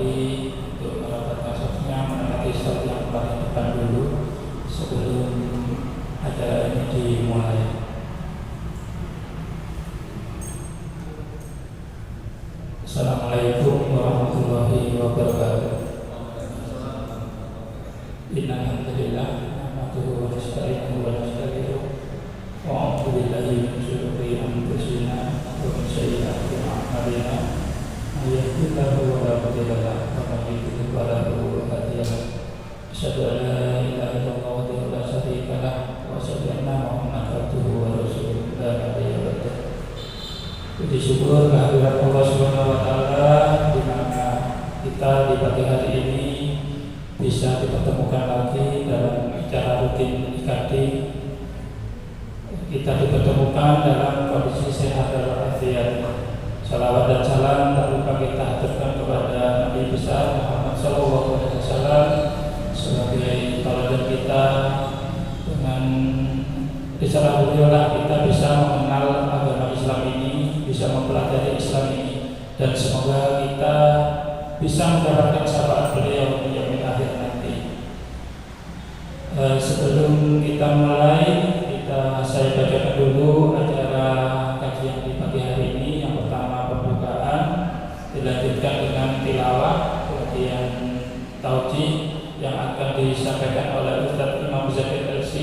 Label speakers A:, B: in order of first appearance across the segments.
A: tadi untuk merapat kasusnya menempati slot yang paling depan dulu sebelum acara ini dimulai. Assalamualaikum warahmatullahi wabarakatuh. Innal hamdalillah nahmaduhu wa nasta'inuhu wa nastaghfiruh wa a'udzu billahi min shururi anfusina wa min sayyi'ati a'malina. May yahdihillahu fala mudilla lahu wa may yudlil fala hadiya lahu. Asyhadu an la ilaha illallah wahdahu la syarika lahu wa asyhadu anna Muhammadan abduhu wa rasuluhu la nabiyya ba'dahu. Puji syukur kehadirat Allah Subhanahu wa taala di mana kita di pagi hari ini bisa dipertemukan lagi dalam acara rutin IKD. Kita dipertemukan dalam kondisi sehat walafiat. Salawat dan salam tak lupa kita haturkan kepada Nabi besar Muhammad SAW sebagai tauladan kita. Dengan risalah beliaulah kita bisa mengenal agama Islam ini, bisa mempelajari Islam ini, dan semoga kita bisa mendapatkan syafaat beliau di yaumil akhir nanti. Sebelum kita mulai, saya bacakan dulu acara kajian di pagi hari ini. Yang pertama pembukaan, dilanjutkan dengan tilawah, kemudian taujih yang akan disampaikan oleh Ustaz Imam Zakir LC.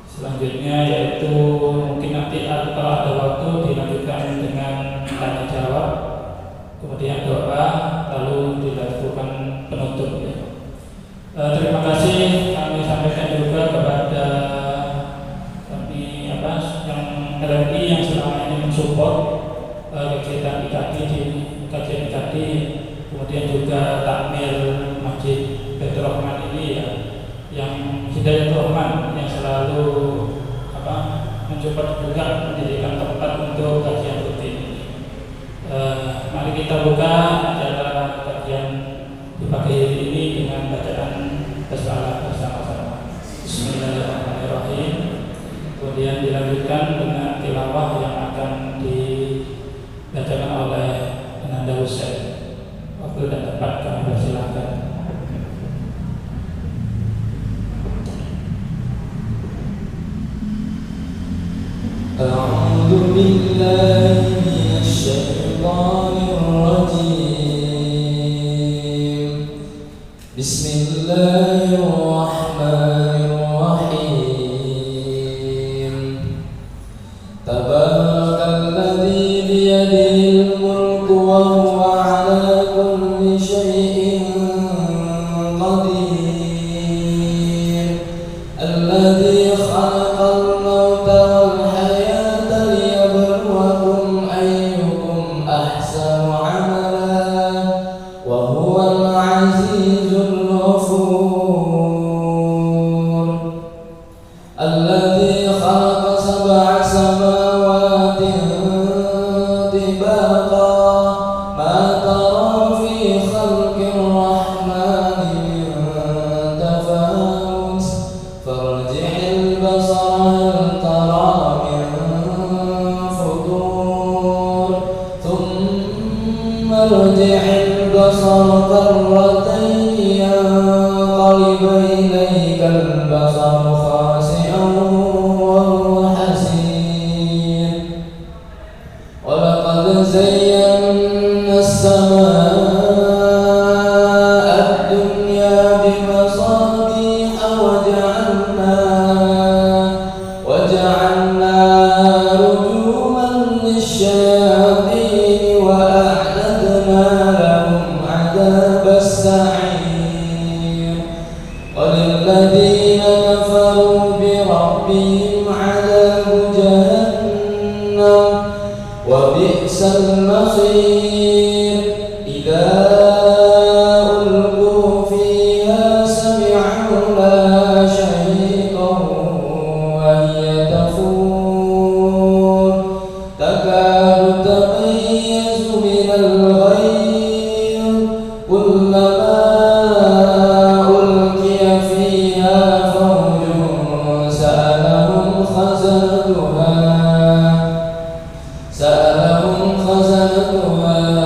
A: Selanjutnya yaitu mungkin nanti kalau ada waktu dilanjutkan dengan tanya jawab, kemudian doa, lalu dilakukan penutup. Terima kasih kami sampaikan juga kepada yang LMI yang selama ini mensupport kegiatan IKD di kajian IKD, kemudian juga takmir Masjid Baitur Rahman ini ya, yang Hidayatul Rahman yang selalu mencoba juga mendirikan tempat untuk kajian rutin ini. Mari kita buka acara kajian di pagi hari ini dengan bacaan basmalah bersama-sama. Bismillahirrahmanirrahim. Kemudian dilanjutkan dengan tilawah yang akan dibacakan oleh Ananda Husain. Waktu dan tempat kami persilahkan.
B: A'udzu billahi minasy syaithanir rajim. Bismillahirrahmanirrahim. Tabarakalladzi biyadihil mulku wa huwa 'ala kulli syai'in qadir. Alladzi khalaqal mauta wal hayata liyabluwakum ayyukum ahsanu 'amala wa huwal 'azizul ghafur. Alladzi khalaqa sab'a samawati tibaqa ma tara fi khalqir rahmani min tafawut farji'il basara hal tara min futur thumma irji'il basara karratayn yanqalib ilaykal basaru khasi'an wa huwa hasir. Wa laqad zayyana as-samaa'a ad-dunya bimasabiha wa ja'alnaha rujuman lisyayatin wa a'tadna lahum 'adabas sa'ir. وَلِلَّذِينَ كَفَرُوا بِرَبِّهِمْ عَذَابُ جَهَنَّمَ وَبِئْسَ الْمَصِيرُ. إِذَا أُلْقُوا فِيهَا سَمِعُوا لَهَا شَهِيقًا وَهِيَ تَفُورُ تَكَادُ تَمَيَّزُ مِنَ الْغَيْظِ كُلَّمَا أُلْقِيَ فِيهَا فَوْجٌ سَأَلَهُمْ خَزَنَتُهَا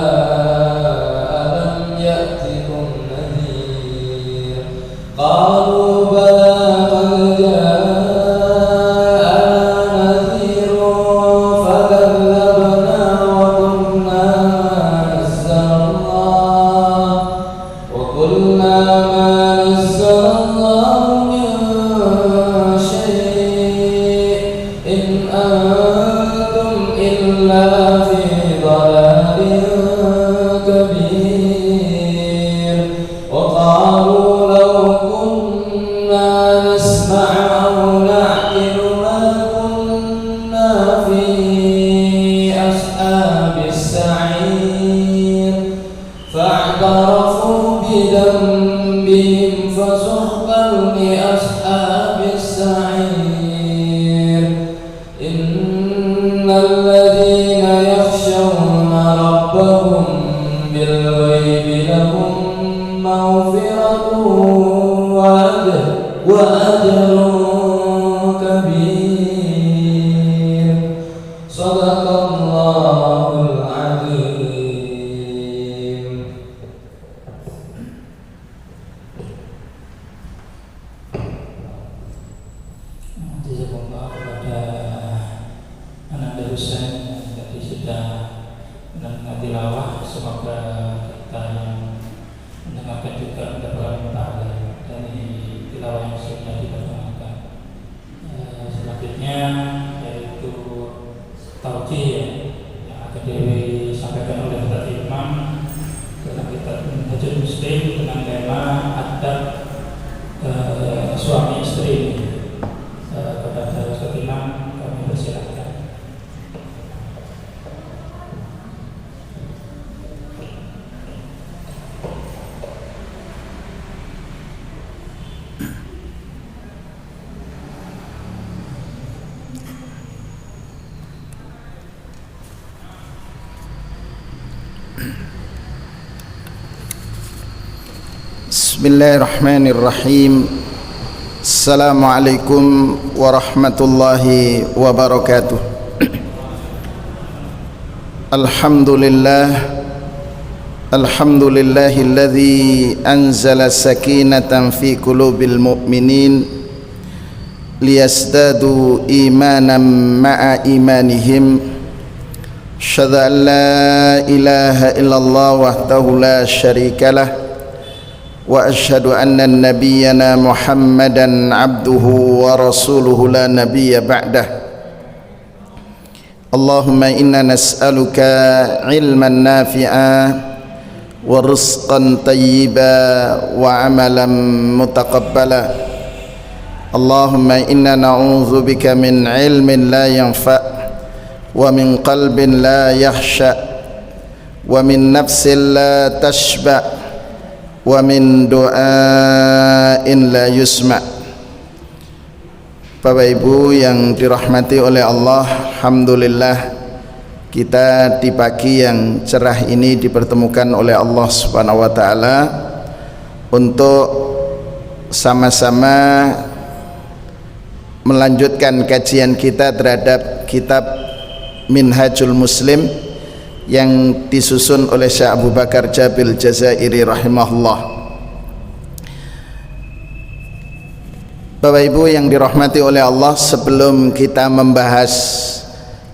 B: بهم فسحقا لأصحاب السعير إن الذين يخشون ربهم بالغيب لهم مغفرة وأجر كبير صدق الله العظيم.
A: Jazakallah kepada Ananda Husain yang tadi sudah mendengar tilawah. Semoga kita yang mendengarkan juga mendapatkan pahala dari tilawah yang sudah diperkenalkan. Selanjutnya yaitu tauqih yang akan disampaikan oleh Ustaz Imam dalam kitab Minhajul Muslim dengan tema adab suami istri. Kepada Ustaz Imam kami persilakan.
C: Bismillahirrahmanirrahim. Assalamualaikum warahmatullahi wabarakatuh. Alhamdulillahilladzi anzala sakinatan fi qulubil mu'minin liyazdadu imanan ma'a imanihim. Asyhadu an la ilaha illallah wahdahu la syarikalah wa asyhadu anna nabiyyana Muhammadan abduhu wa rasuluhu la nabiyya ba'dah. Allahumma inna nas'aluka ilman nafi'a wa rizqan tayyiba wa amalan mutaqabbala. Allahumma inna na'udzubika min ilmin la yanfa' wa min qalbin la yakhsha wa min nafsin la tashba' wa min du'ain la yusma'. Bapak Ibu yang dirahmati oleh Allah, alhamdulillah kita di pagi yang cerah ini dipertemukan oleh Allah Subhanahu wa taala untuk sama-sama melanjutkan kajian kita terhadap kitab Minhajul Muslim yang disusun oleh Syekh Abu Bakar Jabil Jazairi rahimahullah. Bapak Ibu yang dirahmati oleh Allah, sebelum kita membahas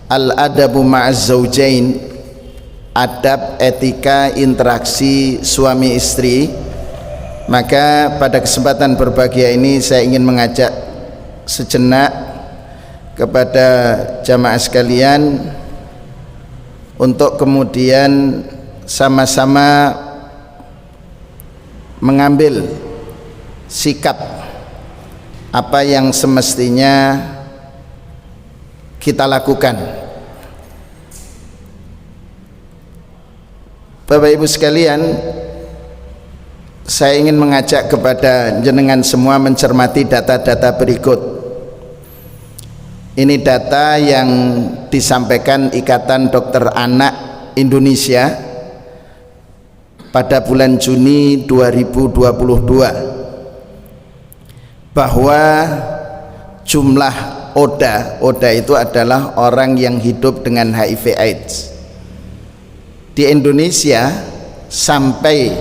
C: al-adabu ma'az zaujain, adab etika interaksi suami istri, maka pada kesempatan berbahagia ini saya ingin mengajak sejenak kepada jamaah sekalian untuk kemudian sama-sama mengambil sikap apa yang semestinya kita lakukan. Bapak Ibu sekalian, saya ingin mengajak kepada jenengan semua mencermati data-data berikut. Ini data yang disampaikan Ikatan Dokter Anak Indonesia pada bulan Juni 2022, bahwa jumlah ODA itu adalah orang yang hidup dengan HIV AIDS di Indonesia sampai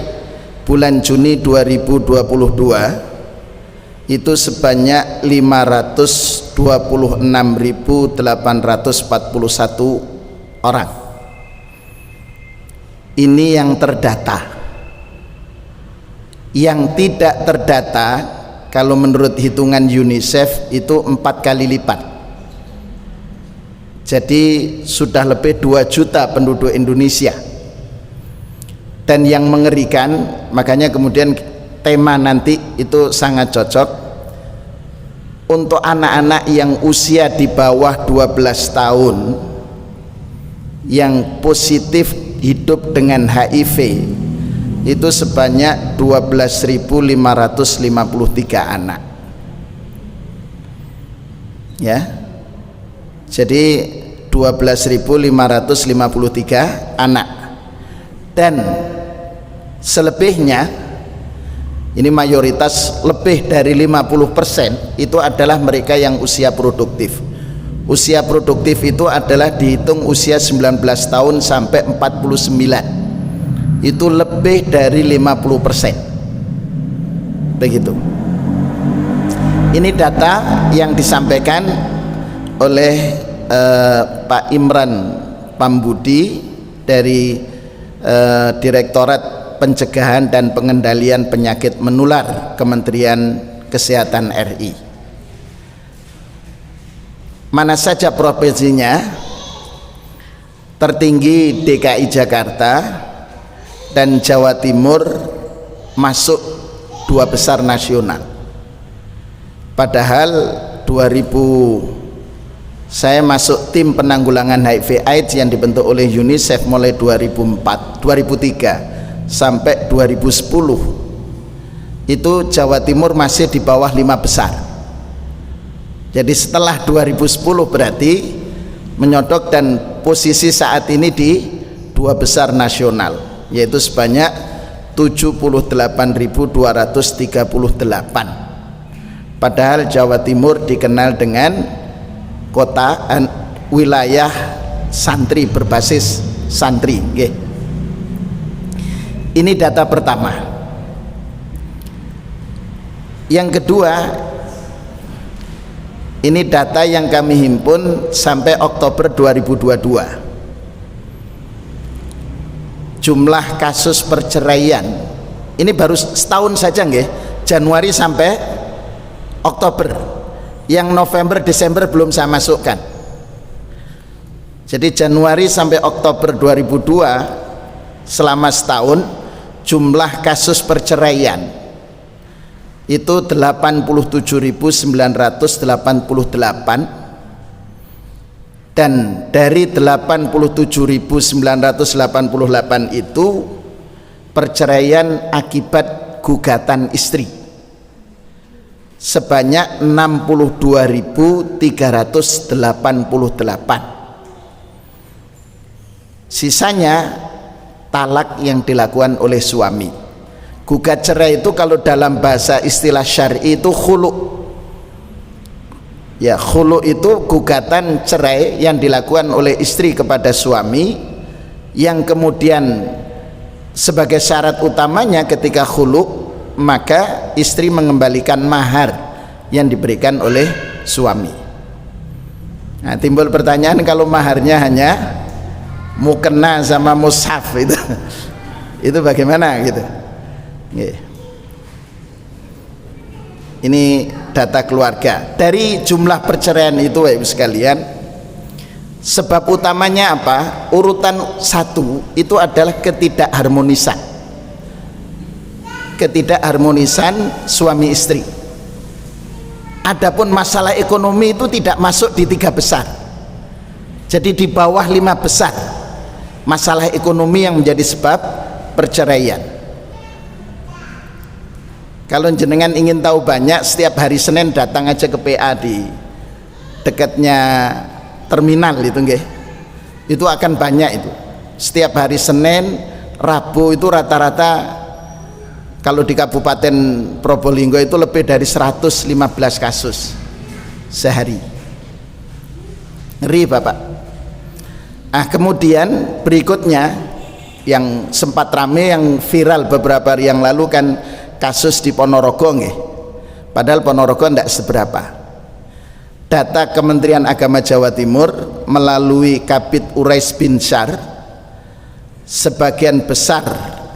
C: bulan Juni 2022 itu sebanyak 526.841 orang. Ini yang terdata. Yang tidak terdata kalau menurut hitungan UNICEF itu 4 kali lipat. Jadi sudah lebih 2 juta penduduk Indonesia. Dan yang mengerikan, makanya kemudian tema nanti itu sangat cocok untuk anak-anak yang usia di bawah 12 tahun yang positif hidup dengan HIV itu sebanyak 12.553 anak. Ya. Jadi 12.553 anak. Dan selebihnya ini mayoritas lebih dari 50% itu adalah mereka yang usia produktif. Usia produktif itu adalah dihitung usia 19 tahun sampai 49. Itu lebih dari 50%. Begitu. Ini data yang disampaikan oleh Pak Imran Pambudi dari Direktorat Pencegahan dan Pengendalian Penyakit Menular Kementerian Kesehatan RI. Mana saja provinsinya? Tertinggi DKI Jakarta dan Jawa Timur masuk 2 besar nasional. Padahal saya masuk tim penanggulangan HIV/AIDS yang dibentuk oleh UNICEF mulai 2003 sampai 2010 itu Jawa Timur masih di bawah 5 besar. Jadi setelah 2010 berarti menyodok dan posisi saat ini di 2 besar nasional, yaitu sebanyak 78.238. Padahal Jawa Timur dikenal dengan kota wilayah santri, berbasis santri. Ini data pertama. Yang kedua, ini data yang kami himpun sampai Oktober 2022. Jumlah kasus perceraian ini baru setahun saja nggih, Januari sampai Oktober. Yang November Desember belum saya masukkan. Jadi Januari sampai Oktober 2002 selama setahun jumlah kasus perceraian itu 87.988, dan dari 87.988 itu perceraian akibat gugatan istri sebanyak 62.388. Sisanya talak yang dilakukan oleh suami. Gugat cerai itu kalau dalam bahasa istilah syar'i itu khulu. Ya, khulu itu gugatan cerai yang dilakukan oleh istri kepada suami, yang kemudian sebagai syarat utamanya ketika khulu maka istri mengembalikan mahar yang diberikan oleh suami. Nah, timbul pertanyaan, kalau maharnya hanya mukena sama mushaf itu bagaimana gitu. Ini data keluarga. Dari jumlah perceraian itu Ibu sekalian, sebab utamanya apa? Urutan 1 itu adalah ketidakharmonisan suami istri. Adapun masalah ekonomi itu tidak masuk di 3 besar. Jadi di bawah 5 besar masalah ekonomi yang menjadi sebab perceraian. Kalau jenengan ingin tahu banyak, setiap hari Senin datang aja ke PA di dekatnya terminal itu nggih. Itu akan banyak itu. Setiap hari Senin, Rabu itu rata-rata kalau di Kabupaten Probolinggo itu lebih dari 115 kasus sehari. Ngeri Bapak. Kemudian berikutnya yang sempat rame, yang viral beberapa hari yang lalu kan kasus di Ponorogo nggih. Padahal Ponorogo tidak seberapa. Data Kementerian Agama Jawa Timur melalui Kabid Urais Binsar, sebagian besar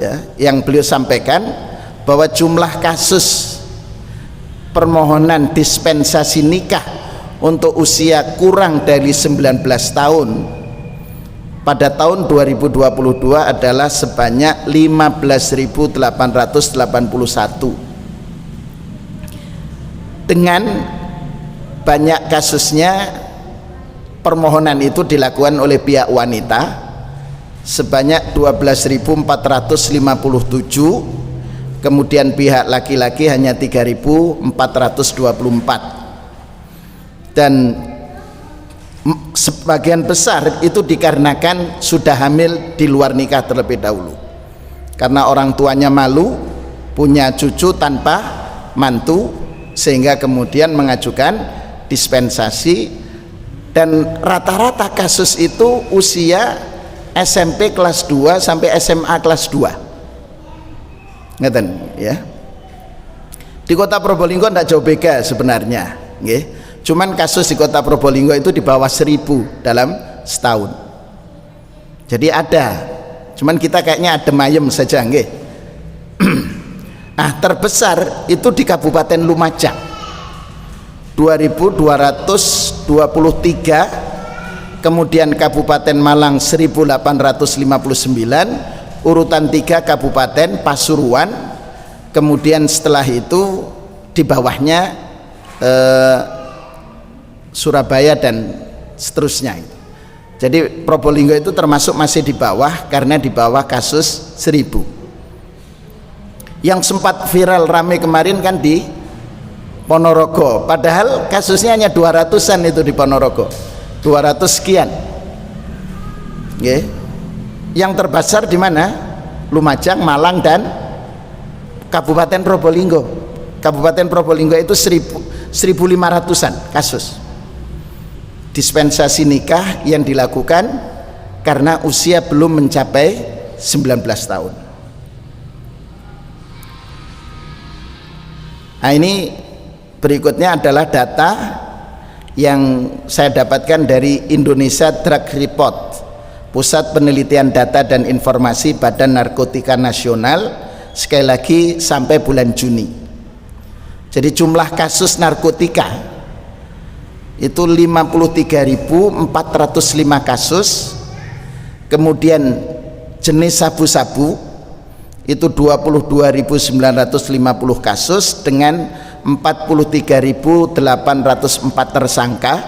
C: ya, yang beliau sampaikan bahwa jumlah kasus permohonan dispensasi nikah untuk usia kurang dari 19 tahun pada tahun 2022 adalah sebanyak 15.881. Dengan banyak kasusnya permohonan itu dilakukan oleh pihak wanita sebanyak 12.457, kemudian pihak laki-laki hanya 3.424, dan sebagian besar itu dikarenakan sudah hamil di luar nikah terlebih dahulu, karena orang tuanya malu punya cucu tanpa mantu, sehingga kemudian mengajukan dispensasi. Dan rata-rata kasus itu usia SMP kelas 2 sampai SMA kelas 2, ngeten ya. Di kota Probolinggo tidak jauh beda sebenarnya, nggih. Cuman kasus di kota Probolinggo itu di bawah 1000 dalam setahun. Jadi ada, cuman kita kayaknya adem ayem saja, nggih. Terbesar itu di Kabupaten Lumajang, 2.223, kemudian Kabupaten Malang 1.859, urutan 3 Kabupaten Pasuruan, kemudian setelah itu di bawahnya Surabaya dan seterusnya. Jadi Probolinggo itu termasuk masih di bawah, karena di bawah kasus 1000. Yang sempat viral rame kemarin kan di Ponorogo, padahal kasusnya hanya 200-an itu di Ponorogo, 200 sekian. Yang terbesar di mana? Lumajang, Malang, dan Kabupaten Probolinggo. Kabupaten Probolinggo itu 1.500-an kasus dispensasi nikah yang dilakukan karena usia belum mencapai 19 tahun. Nah, ini berikutnya adalah data yang saya dapatkan dari Indonesia Drug Report, Pusat Penelitian Data dan Informasi Badan Narkotika Nasional, sekali lagi sampai bulan Juni. Jadi jumlah kasus narkotika itu 53.405 kasus, kemudian jenis sabu-sabu itu 22.950 kasus dengan 43.804 tersangka,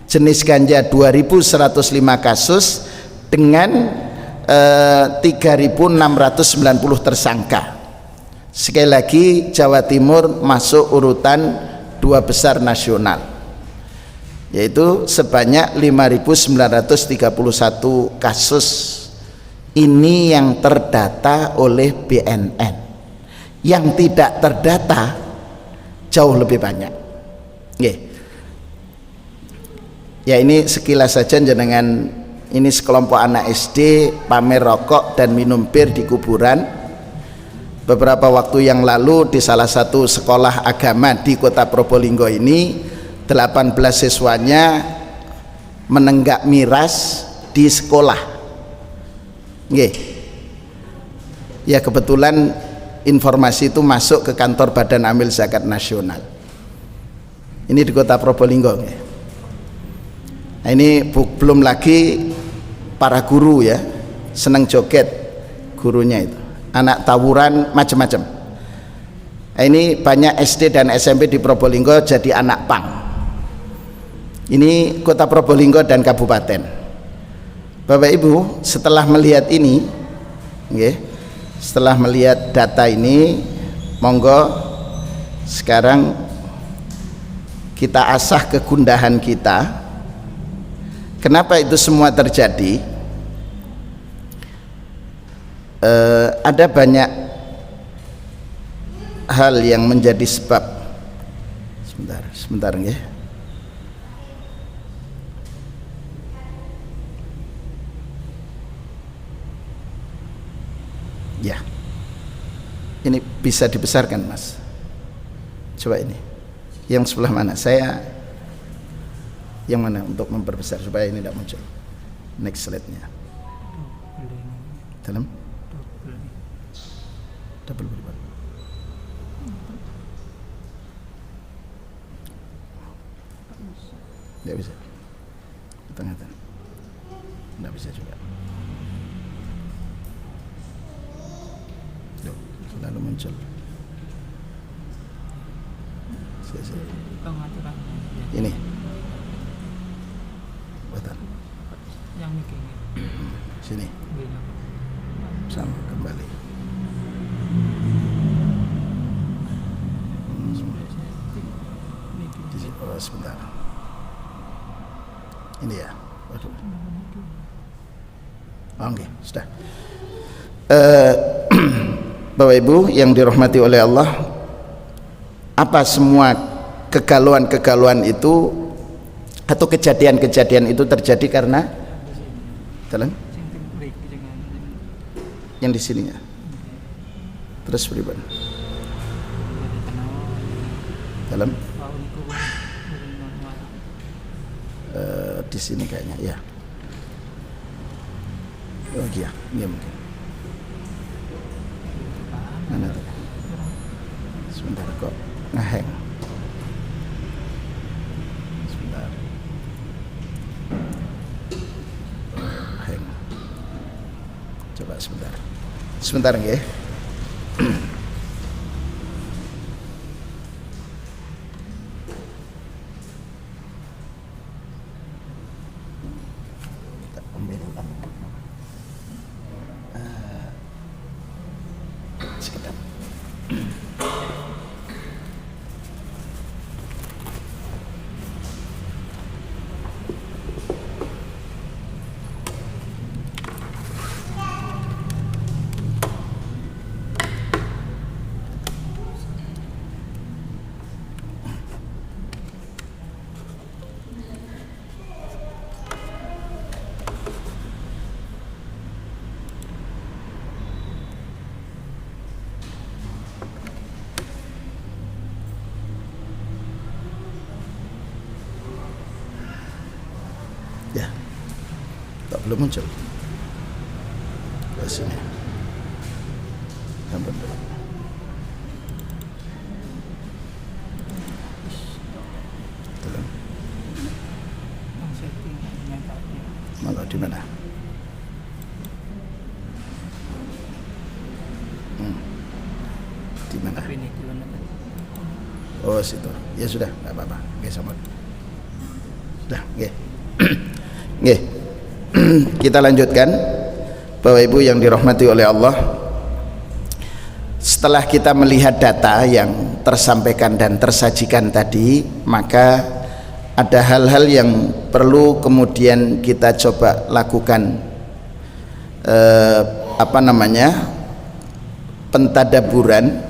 C: jenis ganja 2.105 kasus dengan 3.690 tersangka. Sekali lagi Jawa Timur masuk urutan 2 besar nasional, yaitu sebanyak 5.931 kasus. Ini yang terdata oleh BNN. Yang tidak terdata jauh lebih banyak. Ya, ini sekilas saja jenengan. Ini sekelompok anak SD pamer rokok dan minum bir di kuburan. Beberapa waktu yang lalu di salah satu sekolah agama di kota Probolinggo ini, 18 siswanya menenggak miras di sekolah. Ya, kebetulan informasi itu masuk ke kantor Badan Amil Zakat Nasional. Ini di kota Probolinggo. Nah, ini belum lagi para guru ya, seneng joget gurunya itu, anak tawuran macam-macam. Nah, ini banyak SD dan SMP di Probolinggo jadi anak pang. Ini kota Probolinggo dan kabupaten. Bapak Ibu, setelah melihat ini, setelah melihat data ini, monggo sekarang kita asah kegundahan kita. Kenapa itu semua terjadi? Ada banyak hal yang menjadi sebab. Sebentar ya. Ya, ini bisa dibesarkan Mas. Coba ini, yang sebelah mana? Saya yang mana untuk memperbesar supaya ini tidak muncul. Next slide-nya. Dalam? Double berapa? Tidak bisa. Tengah-tengah. Tidak bisa juga. Lalu muncul ini betul yang Sini. Sama kembali. Oh, sebentar. Ini ya. Waduh. Oke, sudah. Bapak Ibu yang dirahmati oleh Allah, apa semua kegalauan-kegalauan itu atau kejadian-kejadian itu terjadi karena dalam yang di sini ya. Terus beribadah dalam di sini kayaknya ya. Oh iya, iya mungkin. Mana tuh? Sebentar kok ngeheng. Sebentar. Hang. Coba sebentar. Sebentar nggih. Sekedap. Ya, tak belum muncul. Ke sini. Tambah dulu. Tolong. Malah di mana? Di mana? Oh, situ. Ya sudah, enggak apa-apa. Oke, sama. Sudah, oke. Nggih. Kita lanjutkan. Bapak Ibu yang dirahmati oleh Allah, setelah kita melihat data yang tersampaikan dan tersajikan tadi, maka ada hal-hal yang perlu kemudian kita coba lakukan pentadaburan.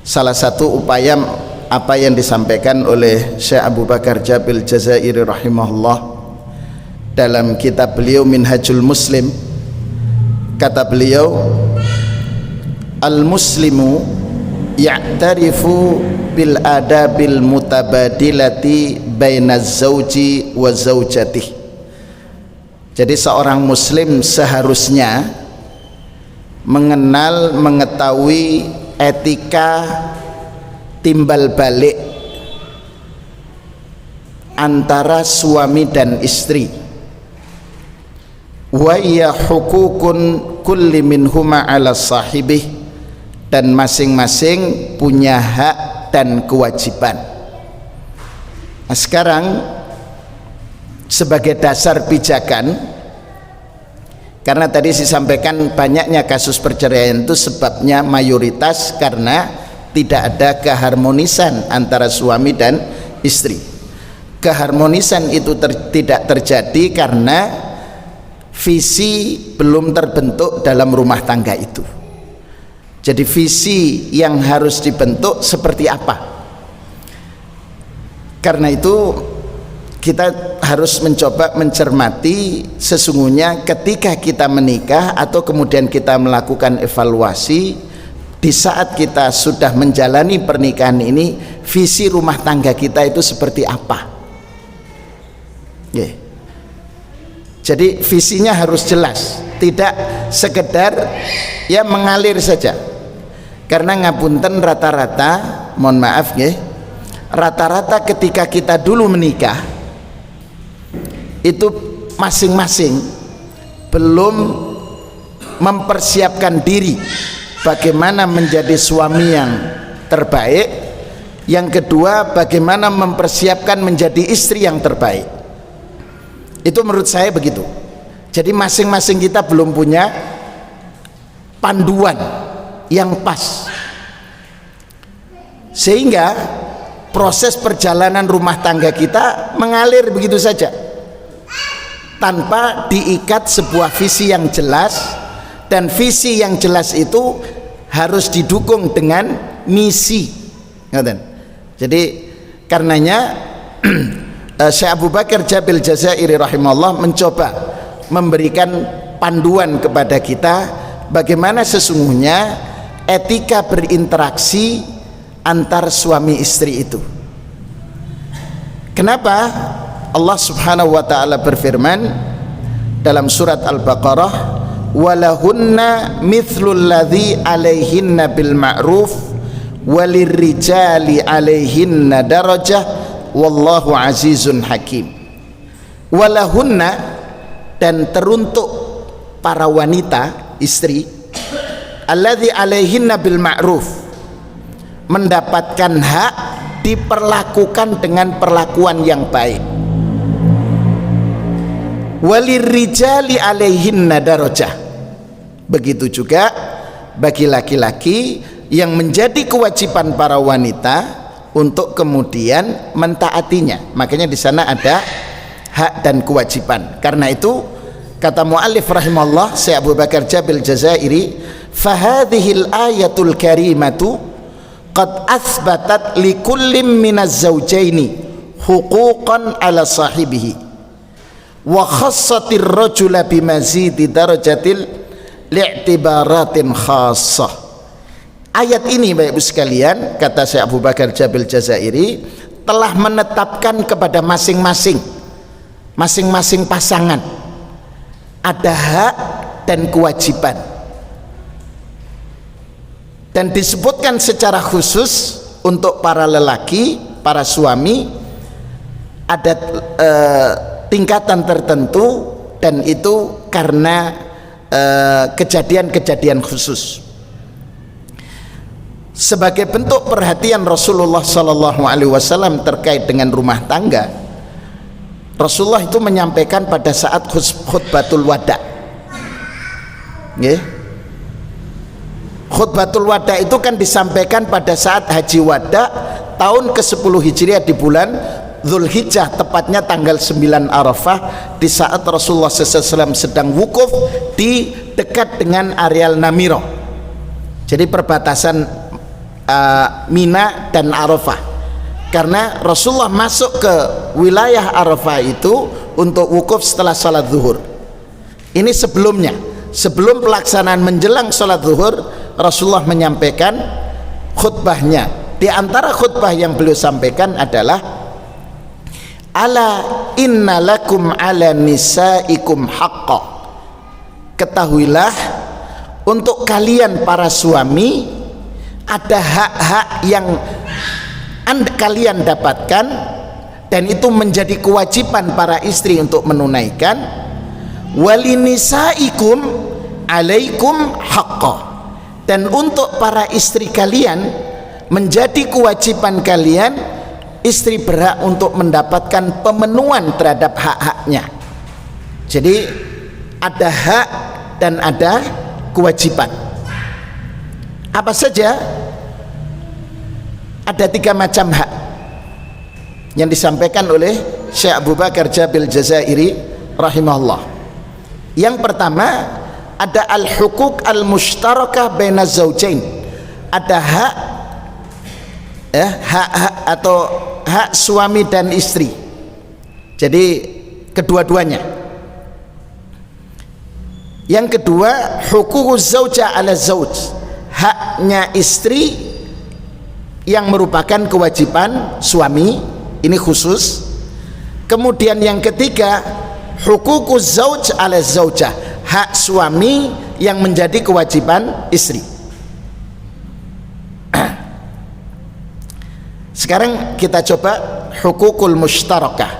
C: Salah satu upaya apa yang disampaikan oleh Syekh Abu Bakar Jabil Jazairi rahimahullah dalam kitab beliau Minhajul Muslim. Kata beliau, al-muslimu ya'tarifu bil adabil mutabadilati bainaz zauji wa zaujatih. Jadi seorang muslim seharusnya mengenal, mengetahui etika timbal balik antara suami dan istri. Wa ya hukukun kulli minhuma ala sahibih, dan masing-masing punya hak dan kewajiban. Nah, sekarang sebagai dasar pijakan, karena tadi disampaikan banyaknya kasus perceraian itu sebabnya mayoritas karena tidak ada keharmonisan antara suami dan istri. Keharmonisan itu tidak terjadi karena visi belum terbentuk dalam rumah tangga itu. Jadi visi yang harus dibentuk seperti apa? Karena itu kita harus mencoba mencermati sesungguhnya ketika kita menikah atau kemudian kita melakukan evaluasi di saat kita sudah menjalani pernikahan ini, visi rumah tangga kita itu seperti apa? Yeah. Jadi visinya harus jelas, tidak sekedar ya mengalir saja. Karena ngapunten rata-rata, mohon maaf ya, rata-rata ketika kita dulu menikah itu masing-masing belum mempersiapkan diri bagaimana menjadi suami yang terbaik. Yang kedua, bagaimana mempersiapkan menjadi istri yang terbaik. Itu menurut saya begitu. Jadi masing-masing kita belum punya panduan yang pas, sehingga proses perjalanan rumah tangga kita mengalir begitu saja tanpa diikat sebuah visi yang jelas. Dan visi yang jelas itu harus didukung dengan misi. Jadi karenanya Syekh Abu Bakar Jabil Jazairi rahimahullah mencoba memberikan panduan kepada kita bagaimana sesungguhnya etika berinteraksi antar suami istri itu. Kenapa Allah Subhanahu wa taala berfirman dalam surat Al-Baqarah, walahunna mithlul ladzi alaihinna bil ma'ruf walirrijali alaihinna darajah wallahu azizun hakim. Walahunna, dan teruntuk para wanita istri, alladzi alaihinna bil ma'ruf, mendapatkan hak diperlakukan dengan perlakuan yang baik. Walirrijali alaihinna darajah, begitu juga bagi laki-laki yang menjadi kewajiban para wanita untuk kemudian mentaatinya. Makanya di sana ada hak dan kewajiban. Karena itu kata muallif rahimahullah Syekh Abu Bakar Jabil Jazairi, fahadhil ayatul karimatu qad athbatat likullim minaz zawjaini huquqan ala sahibihi wa khassatir rajula bimazidi darajatil li'tibaratin khassah. Ayat ini Bapak Ibu sekalian, kata Syekh Abu Bakar Jabil Jazairi, telah menetapkan kepada masing-masing pasangan ada hak dan kewajiban, dan disebutkan secara khusus untuk para lelaki, para suami ada tingkatan tertentu, dan itu karena kejadian-kejadian khusus. Sebagai bentuk perhatian Rasulullah sallallahu alaihi wasallam terkait dengan rumah tangga, Rasulullah itu menyampaikan pada saat khutbatul wada. Khutbatul wada itu kan disampaikan pada saat haji wada tahun ke-10 Hijriah di bulan Dzulhijjah, tepatnya tanggal 9 Arafah, di saat Rasulullah SAW sedang wukuf di dekat dengan areal Namiro, jadi perbatasan Mina dan Arafah. Karena Rasulullah masuk ke wilayah Arafah itu untuk wukuf setelah salat zuhur. Ini sebelumnya, sebelum pelaksanaan menjelang salat zuhur, Rasulullah menyampaikan khutbahnya. Di antara khutbah yang beliau sampaikan adalah, ala inna lakum ala nisaikum haqqa, ketahuilah untuk kalian para suami ada hak-hak yang kalian dapatkan, dan itu menjadi kewajiban para istri untuk menunaikan. Walinisaikum alaikum haqqa, dan untuk para istri kalian menjadi kewajiban kalian, istri berhak untuk mendapatkan pemenuhan terhadap hak-haknya. Jadi ada hak dan ada kewajiban. Apa saja? Ada 3 macam hak yang disampaikan oleh Syekh Abu Bakar Jabil Jazairi rahimahullah. Yang pertama ada al-huquq al-mushtarakah baina zawjain, ada hak atau hak suami dan istri, jadi kedua-duanya. Yang kedua huququz zauja ala zauj, haknya istri yang merupakan kewajiban suami, ini khusus. Kemudian yang ketiga huququz zauj ala zaujah, hak suami yang menjadi kewajiban istri. Sekarang kita coba huququl mushtarakah,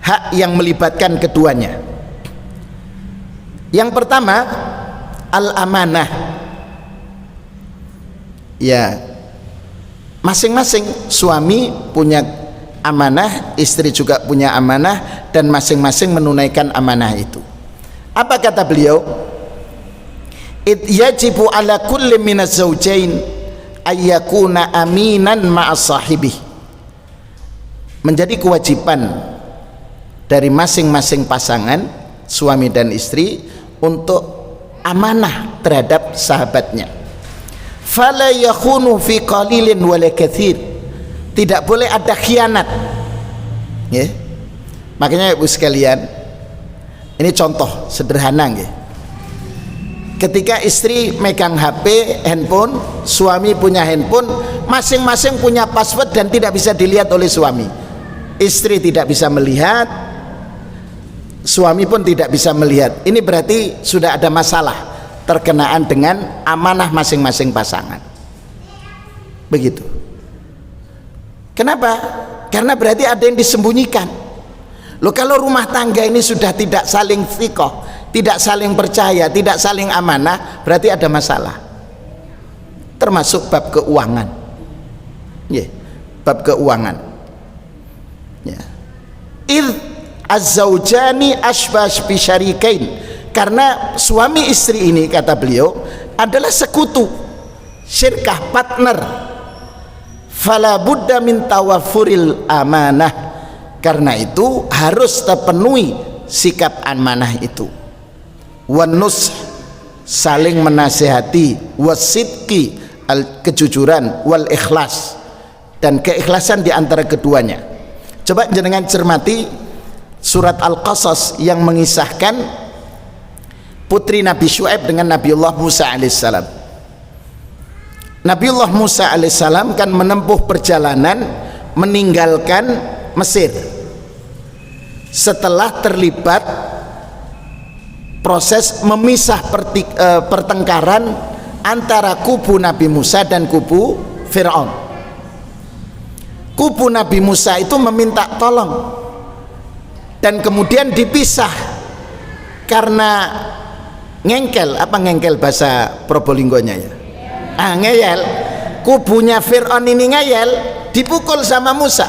C: hak yang melibatkan keduanya. Yang pertama al-amanah, ya, masing-masing suami punya amanah, istri juga punya amanah, dan masing-masing menunaikan amanah itu. Apa kata beliau? Yajibu ala kulli minaz zawjain ayyakuna aminan ma'a sahibih. Menjadi kewajiban dari masing-masing pasangan, suami dan istri, untuk amanah terhadap sahabatnya. Fala yakhunu fi qalilin wala katsir. Tidak boleh ada khianat. Ya. Makanya Ibu sekalian, ini contoh sederhana nggih. Ketika istri megang HP, handphone, suami punya handphone, masing-masing punya password dan tidak bisa dilihat oleh suami. Istri tidak bisa melihat, suami pun tidak bisa melihat. Ini berarti sudah ada masalah terkenaan dengan amanah masing-masing pasangan. Begitu. Kenapa? Karena berarti ada yang disembunyikan. Loh, kalau rumah tangga ini sudah tidak saling thiqah, tidak saling percaya, tidak saling amanah, berarti ada masalah. Termasuk bab keuangan. Ya, bab keuangan. Ya. Az-zawjani ashbash bi syarikain. Karena suami istri ini, kata beliau, adalah sekutu, syirkah, partner. Fala budda min tawaffuril amanah. Karena itu harus terpenuhi sikap amanah itu. Wanus, saling menasihati, wasidqi, kejujuran, wal ikhlas, dan keikhlasan di antara keduanya. Coba jenengan cermati surat Al-Qasas yang mengisahkan putri Nabi Syuaib dengan Nabiullah Musa alaihissalam. Nabiullah Musa alaihissalam kan menempuh perjalanan meninggalkan Mesir setelah terlibat proses memisah pertengkaran antara kubu Nabi Musa dan kubu Fir'aun. Kubu Nabi Musa itu meminta tolong dan kemudian dipisah karena ngengkel. Apa ngengkel bahasa Probolinggonya ya? Ngeyel. Kubunya Fir'aun ini ngeyel, dipukul sama Musa,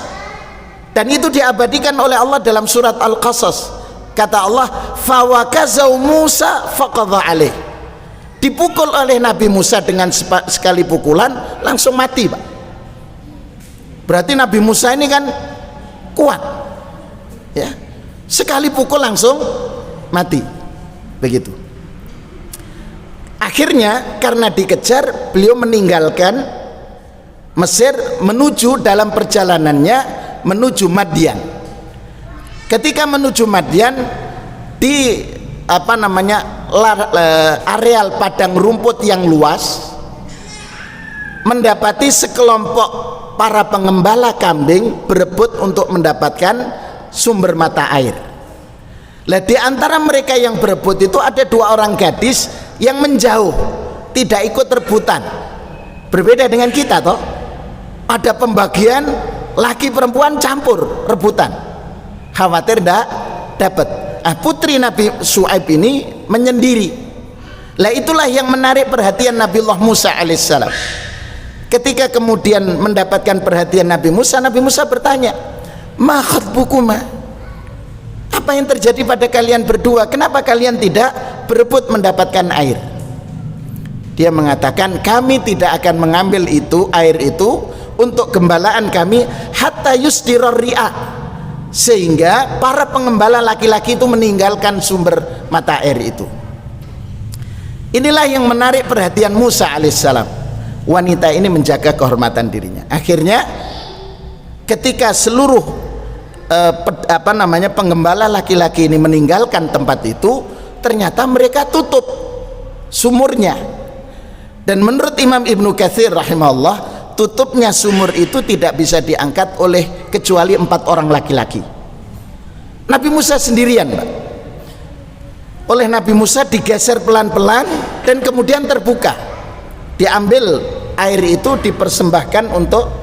C: dan itu diabadikan oleh Allah dalam surat Al-Qasas. Kata Allah, fawakazau Musa faqadha alaih. Dipukul oleh Nabi Musa dengan sekali pukulan langsung mati, Pak. Berarti Nabi Musa ini kan kuat, ya. Sekali pukul langsung mati, begitu. Akhirnya karena dikejar, beliau meninggalkan Mesir menuju dalam perjalanannya menuju Madian. Ketika menuju Madian, di areal padang rumput yang luas, mendapati sekelompok para pengembala kambing berebut untuk mendapatkan sumber mata air. Lah, di antara mereka yang berebut itu ada 2 orang gadis yang menjauh, tidak ikut rebutan. Berbeda dengan kita toh, ada pembagian laki perempuan campur rebutan, khawatir tidak dapat. Putri Nabi Syuaib ini menyendiri. Lah, itulah yang menarik perhatian Nabiullah Musa alaihissalam. Ketika kemudian mendapatkan perhatian Nabi Musa bertanya, ma khatbukuma? Apa yang terjadi pada kalian berdua? Kenapa kalian tidak berebut mendapatkan air? Dia mengatakan, kami tidak akan mengambil air itu untuk gembalaan kami hatta yusdirar ri'a, sehingga para pengembala laki-laki itu meninggalkan sumber mata air itu. Inilah yang menarik perhatian Musa alaihissalam. Wanita ini menjaga kehormatan dirinya. Akhirnya ketika seluruh penggembala laki-laki ini meninggalkan tempat itu, ternyata mereka tutup sumurnya. Dan menurut Imam Ibnu Katsir rahimahullah, tutupnya sumur itu tidak bisa diangkat oleh kecuali 4 orang laki-laki. Nabi Musa sendirian, Pak. Oleh Nabi Musa digeser pelan-pelan dan kemudian terbuka. Diambil air itu dipersembahkan untuk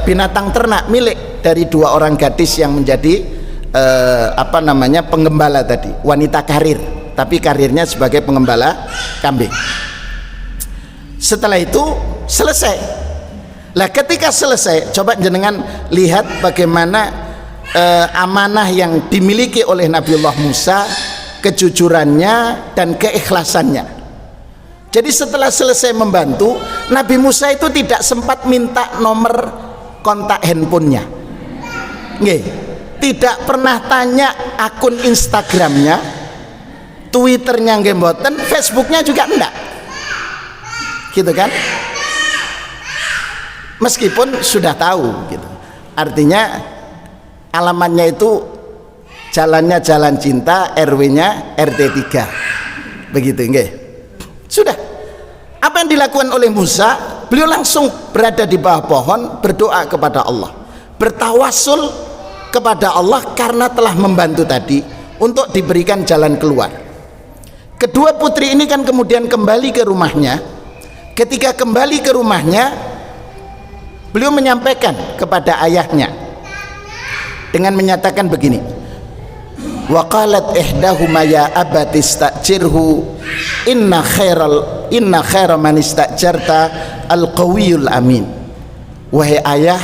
C: binatang ternak milik dari 2 orang gadis yang menjadi penggembala tadi, wanita karir, tapi karirnya sebagai pengembala kambing. Setelah itu selesai. Lah, ketika selesai, coba jenengan lihat bagaimana amanah yang dimiliki oleh Nabiullah Musa kejujurannya dan keikhlasannya. Jadi setelah selesai membantu, Nabi Musa itu tidak sempat minta nomor kontak handphonenya, nggih, tidak pernah tanya akun Instagramnya, Twitternya nggih mboten, Facebooknya juga enggak, gitu kan? Meskipun sudah tahu gitu. Artinya alamatnya itu jalannya Jalan Cinta, RW-nya RT 3. Begitu nggih. Sudah. Apa yang dilakukan oleh Musa? Beliau langsung berada di bawah pohon berdoa kepada Allah. Bertawasul kepada Allah karena telah membantu tadi untuk diberikan jalan keluar. Kedua putri ini kan kemudian kembali ke rumahnya. Ketika kembali ke rumahnya, beliau menyampaikan kepada ayahnya dengan menyatakan begini, wa qalat ihdahuma ya abati istajirhu inna khaira man istajarta al-qawiyul amin. Wahai ayah,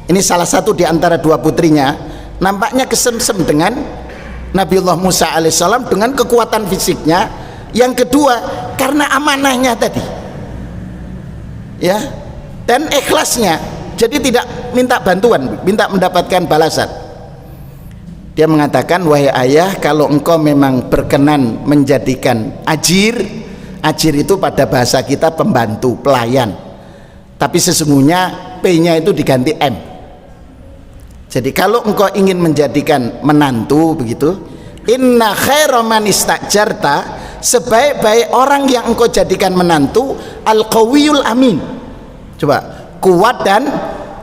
C: ini salah satu di antara dua putrinya nampaknya kesemsem dengan Nabiullah Musa alaihissalam dengan kekuatan fisiknya. Yang kedua karena amanahnya tadi, ya, dan ikhlasnya, jadi tidak minta bantuan, minta mendapatkan balasan. Dia mengatakan, wahai ayah, kalau engkau memang berkenan menjadikan ajir itu pada bahasa kita pembantu, pelayan, tapi sesungguhnya P-nya itu diganti M. Jadi kalau engkau ingin menjadikan menantu begitu, inna khaira man istajarta, sebaik-baik orang yang engkau jadikan menantu al-qawiyul amin. Coba, kuat dan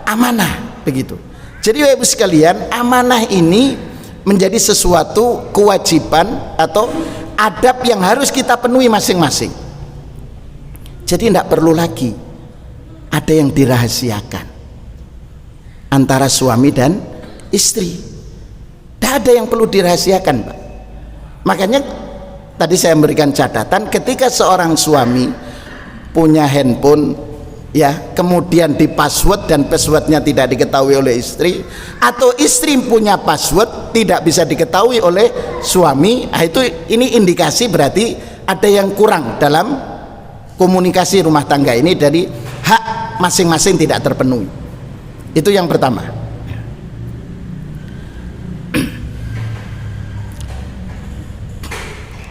C: amanah begitu. Jadi Ibu sekalian, amanah ini menjadi sesuatu kewajiban atau adab yang harus kita penuhi masing-masing. Jadi tidak perlu lagi ada yang dirahasiakan antara suami dan istri. Tidak ada yang perlu dirahasiakan, Pak. Makanya tadi saya memberikan catatan, ketika seorang suami punya handphone, ya, kemudian di password dan passwordnya tidak diketahui oleh istri, atau istri punya password tidak bisa diketahui oleh suami, ini indikasi berarti ada yang kurang dalam komunikasi rumah tangga ini, dari hak masing-masing tidak terpenuhi. Itu yang pertama.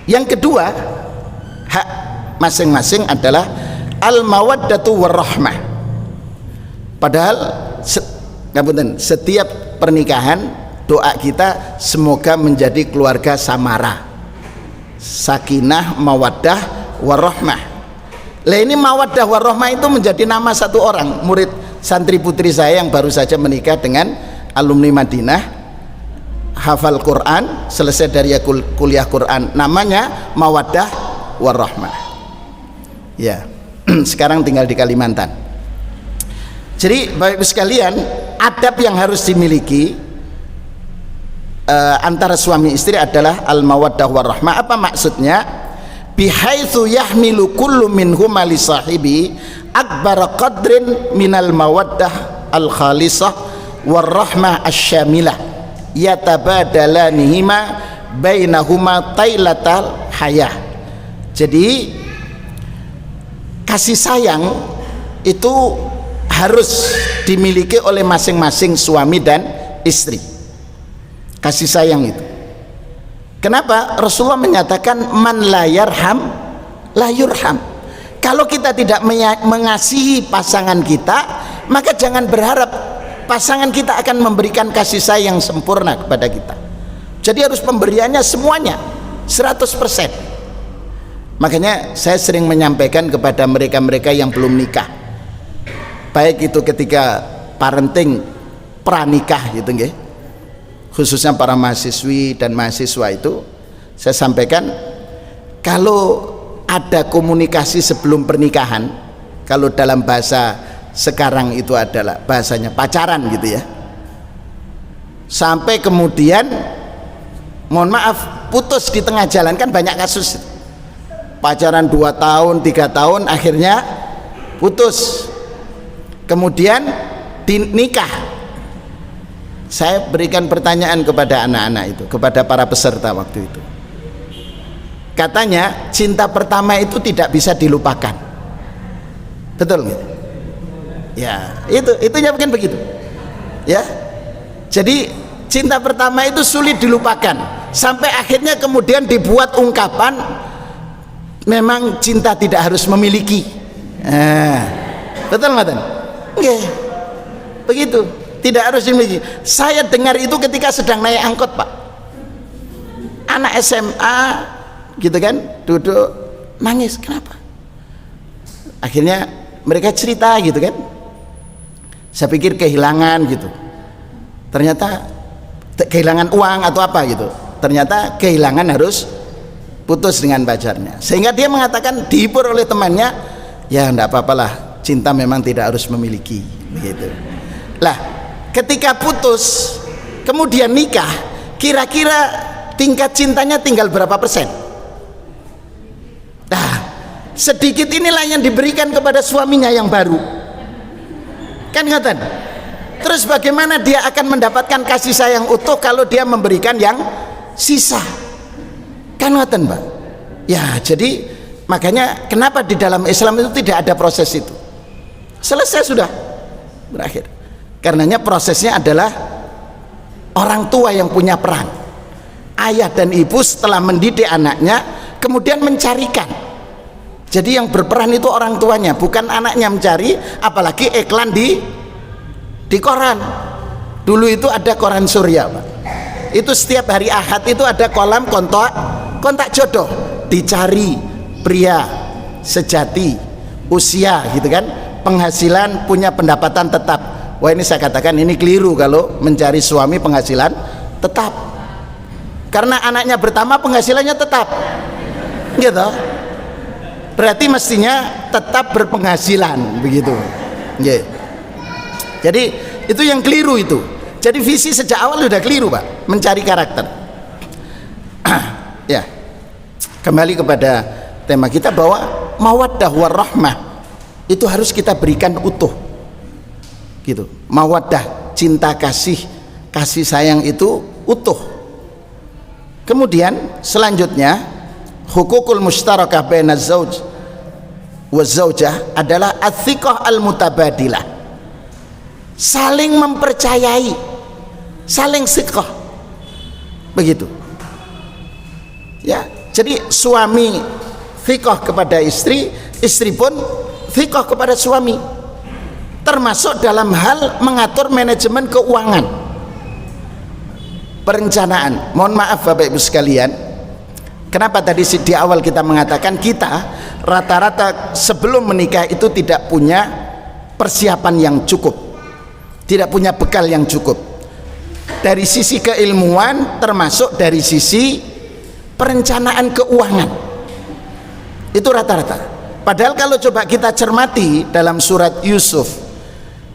C: Yang kedua, hak masing-masing adalah al-mawaddatu warahmah. Padahal setiap pernikahan doa kita semoga menjadi keluarga samara, sakinah, mawaddah, warahmah. Lah ini mawaddah warahmah itu menjadi nama satu orang murid santri putri saya yang baru saja menikah dengan alumni Madinah, hafal Quran, selesai dari kuliah Quran, namanya mawaddah warahmah. Ya. Sekarang tinggal di Kalimantan. Jadi Bapak Ibu sekalian, adab yang harus dimiliki antara suami istri adalah al-mawaddah warahmah. Apa maksudnya? Bihaitsu yahmilu kullu minhuma li sahibi akbar qadrin minal mawaddah al-khalisah warahmah asy-syamilah yatabadalanihima bainahuma tailatal hayah. Jadi kasih sayang itu harus dimiliki oleh masing-masing suami dan istri. Kasih sayang itu. Kenapa? Rasulullah menyatakan man la yarham la yurham. Kalau kita tidak mengasihi pasangan kita, maka jangan berharap pasangan kita akan memberikan kasih sayang sempurna kepada kita. Jadi harus pemberiannya semuanya 100%. Makanya saya sering menyampaikan kepada mereka-mereka yang belum nikah, baik itu ketika parenting pranikah gitu nggih, khususnya para mahasiswi dan mahasiswa, itu saya sampaikan, kalau ada komunikasi sebelum pernikahan, kalau dalam bahasa sekarang itu adalah bahasanya pacaran gitu ya, sampai kemudian mohon maaf putus di tengah jalan, kan banyak kasus pacaran 2 tahun 3 tahun akhirnya putus, kemudian dinikah. Saya berikan pertanyaan kepada anak-anak itu, kepada para peserta waktu itu, katanya cinta pertama itu tidak bisa dilupakan. Betul nggak? Ya, itunya mungkin begitu. Ya. Jadi cinta pertama itu sulit dilupakan sampai akhirnya kemudian dibuat ungkapan memang cinta tidak harus memiliki. Betul nggak? Nggih. Begitu, tidak harus dimiliki. Saya dengar itu ketika sedang naik angkot, Pak. Anak SMA gitu kan, duduk nangis. Kenapa? Akhirnya mereka cerita gitu kan. Saya pikir kehilangan gitu. Ternyata kehilangan uang atau apa gitu. Ternyata kehilangan harus putus dengan pacarnya. Sehingga dia mengatakan, dihibur oleh temannya, ya enggak apa-apalah, cinta memang tidak harus memiliki gitu. Lah, ketika putus kemudian nikah, kira-kira tingkat cintanya tinggal berapa persen? Nah, sedikit inilah yang diberikan kepada suaminya yang baru. Kan ngoten. Terus bagaimana dia akan mendapatkan kasih sayang utuh kalau dia memberikan yang sisa? Kan ngoten, Pak. Ya, jadi makanya kenapa di dalam Islam itu tidak ada proses itu. Selesai sudah, berakhir. Karenanya prosesnya adalah orang tua yang punya peran. Ayah dan ibu setelah mendidik anaknya kemudian mencarikan. Jadi yang berperan itu orang tuanya, bukan anaknya mencari. Apalagi iklan di koran. Dulu itu ada koran Surya, Pak. Itu setiap hari Ahad itu ada kolam kontak jodoh. Dicari pria sejati, usia gitu kan, penghasilan, punya pendapatan tetap. Wah, ini saya katakan ini keliru kalau mencari suami penghasilan tetap. Karena anaknya pertama penghasilannya tetap. Gitu. Berarti mestinya tetap berpenghasilan begitu. Yeah. Jadi itu yang keliru itu. Jadi visi sejak awal sudah keliru, Pak, mencari karakter. Ya. Kembali kepada tema kita bahwa mawaddah warahmah itu harus kita berikan utuh. Gitu. Mawaddah, cinta kasih sayang itu utuh. Kemudian selanjutnya hukukul mustarakah baina zauj wa zaujah adalah athiqah al-mutabadilah. Saling mempercayai, saling thiqah. Begitu. Ya, jadi suami thiqah kepada istri, istri pun thiqah kepada suami. Termasuk dalam hal mengatur manajemen keuangan. Perencanaan. Mohon maaf Bapak Ibu sekalian, kenapa tadi di awal kita mengatakan kita rata-rata sebelum menikah itu tidak punya persiapan yang cukup, tidak punya bekal yang cukup dari sisi keilmuan, termasuk dari sisi perencanaan keuangan. Itu rata-rata. Padahal kalau coba kita cermati dalam surat Yusuf,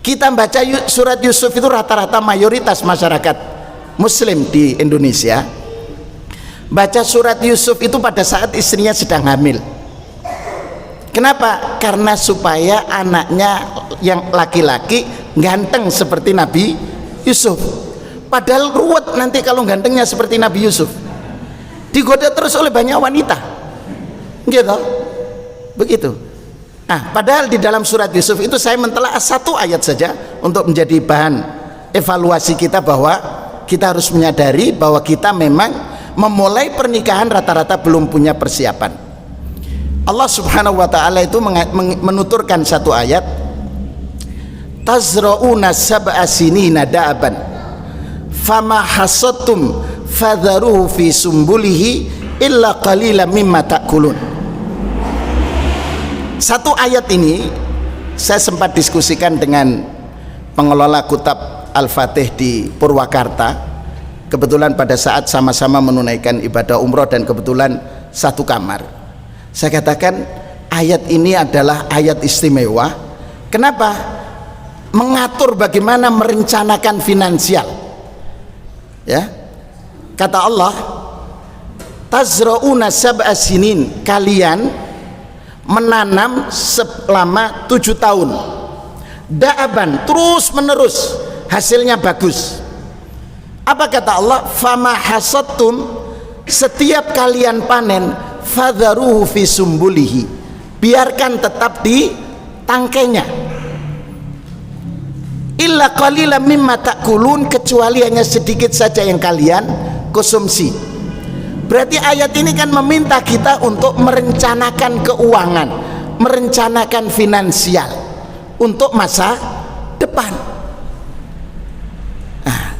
C: kita baca surat Yusuf itu rata-rata mayoritas masyarakat Muslim di Indonesia baca surat Yusuf itu pada saat istrinya sedang hamil. Kenapa? Karena supaya anaknya yang laki-laki ganteng seperti Nabi Yusuf. Padahal ruwet nanti kalau gantengnya seperti Nabi Yusuf, digoda terus oleh banyak wanita gitu, begitu. Nah, padahal di dalam surat Yusuf itu saya mentelaah satu ayat saja untuk menjadi bahan evaluasi kita bahwa kita harus menyadari bahwa kita memang memulai pernikahan rata-rata belum punya persiapan. Allah Subhanahu wa taala itu menuturkan satu ayat, tazra'una sab'a sinina da'aban fama hasadtum fadharuhu fi sumbulihi illa qalilan mimma ta'kulun. Satu ayat ini saya sempat diskusikan dengan pengelola Kutab Al-Fatih di Purwakarta. Kebetulan pada saat sama-sama menunaikan ibadah umroh dan kebetulan satu kamar. Saya katakan ayat ini adalah ayat istimewa. Kenapa? Mengatur bagaimana merencanakan finansial. Ya. Kata Allah, tazra'una sab'a sinin, kalian menanam selama 7 tahun. Da'aban, terus menerus, hasilnya bagus. Apa kata Allah? Fama hasadtum, setiap kalian panen, fadharuhu fi sumbulihi, biarkan tetap di tangkainya. Illa qalilan mimma ta'kulun, kecuali hanya sedikit saja yang kalian konsumsi. Berarti ayat ini kan meminta kita untuk merencanakan keuangan, merencanakan finansial untuk masa depan. Nah,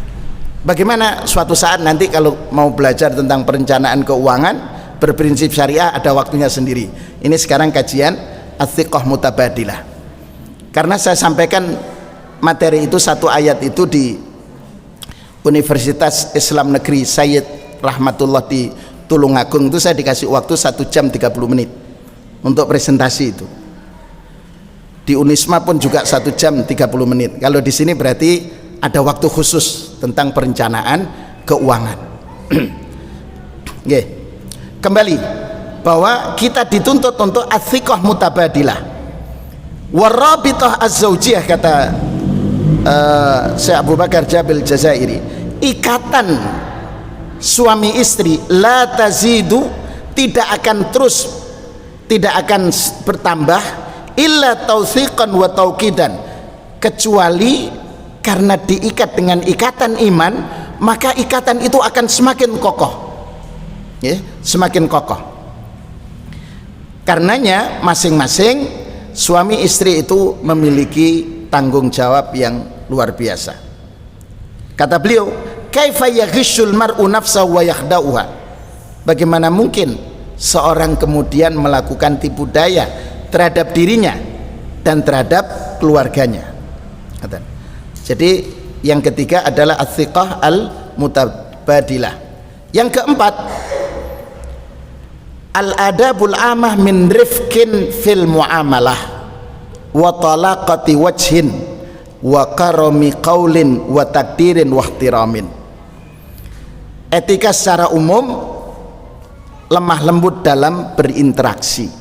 C: bagaimana suatu saat nanti kalau mau belajar tentang perencanaan keuangan berprinsip syariah, ada waktunya sendiri. Ini sekarang kajian Ats-Thiqah Mutabadilah. Karena saya sampaikan materi itu, satu ayat itu di Universitas Islam Negeri Sayyid Rahmatullah di Tulungagung, itu saya dikasih waktu 1 jam 30 menit untuk presentasi itu. Di Unisma pun juga 1 jam 30 menit. Kalau di sini berarti ada waktu khusus tentang perencanaan keuangan. Oke. Kembali bahwa kita dituntut untuk Ats-Thiqah Mutabadilah, warabithah az-zaujiyah, kata Syekh Abu Bakar Jabil Jazairi, ikatan suami istri la tazidu, tidak akan terus, tidak akan bertambah, illa tawthiqan wa tauqidan, kecuali karena diikat dengan ikatan iman, maka ikatan itu akan semakin kokoh, ya, semakin kokoh. Karenanya masing-masing suami istri itu memiliki tanggung jawab yang luar biasa. Kata beliau, kaifa yaghishul mar'u nafsahu wa yakhda'uha, bagaimana mungkin seorang kemudian melakukan tipu daya terhadap dirinya dan terhadap keluarganya. Jadi yang ketiga adalah Ats-Thiqah Al-Mutabadilah. Yang keempat, al-adabul amah min rifqin fil muamalah wa talaqati wajhin wa karami qaulin wa takdirin wa ihtiramin. Etika secara umum, lemah lembut dalam berinteraksi.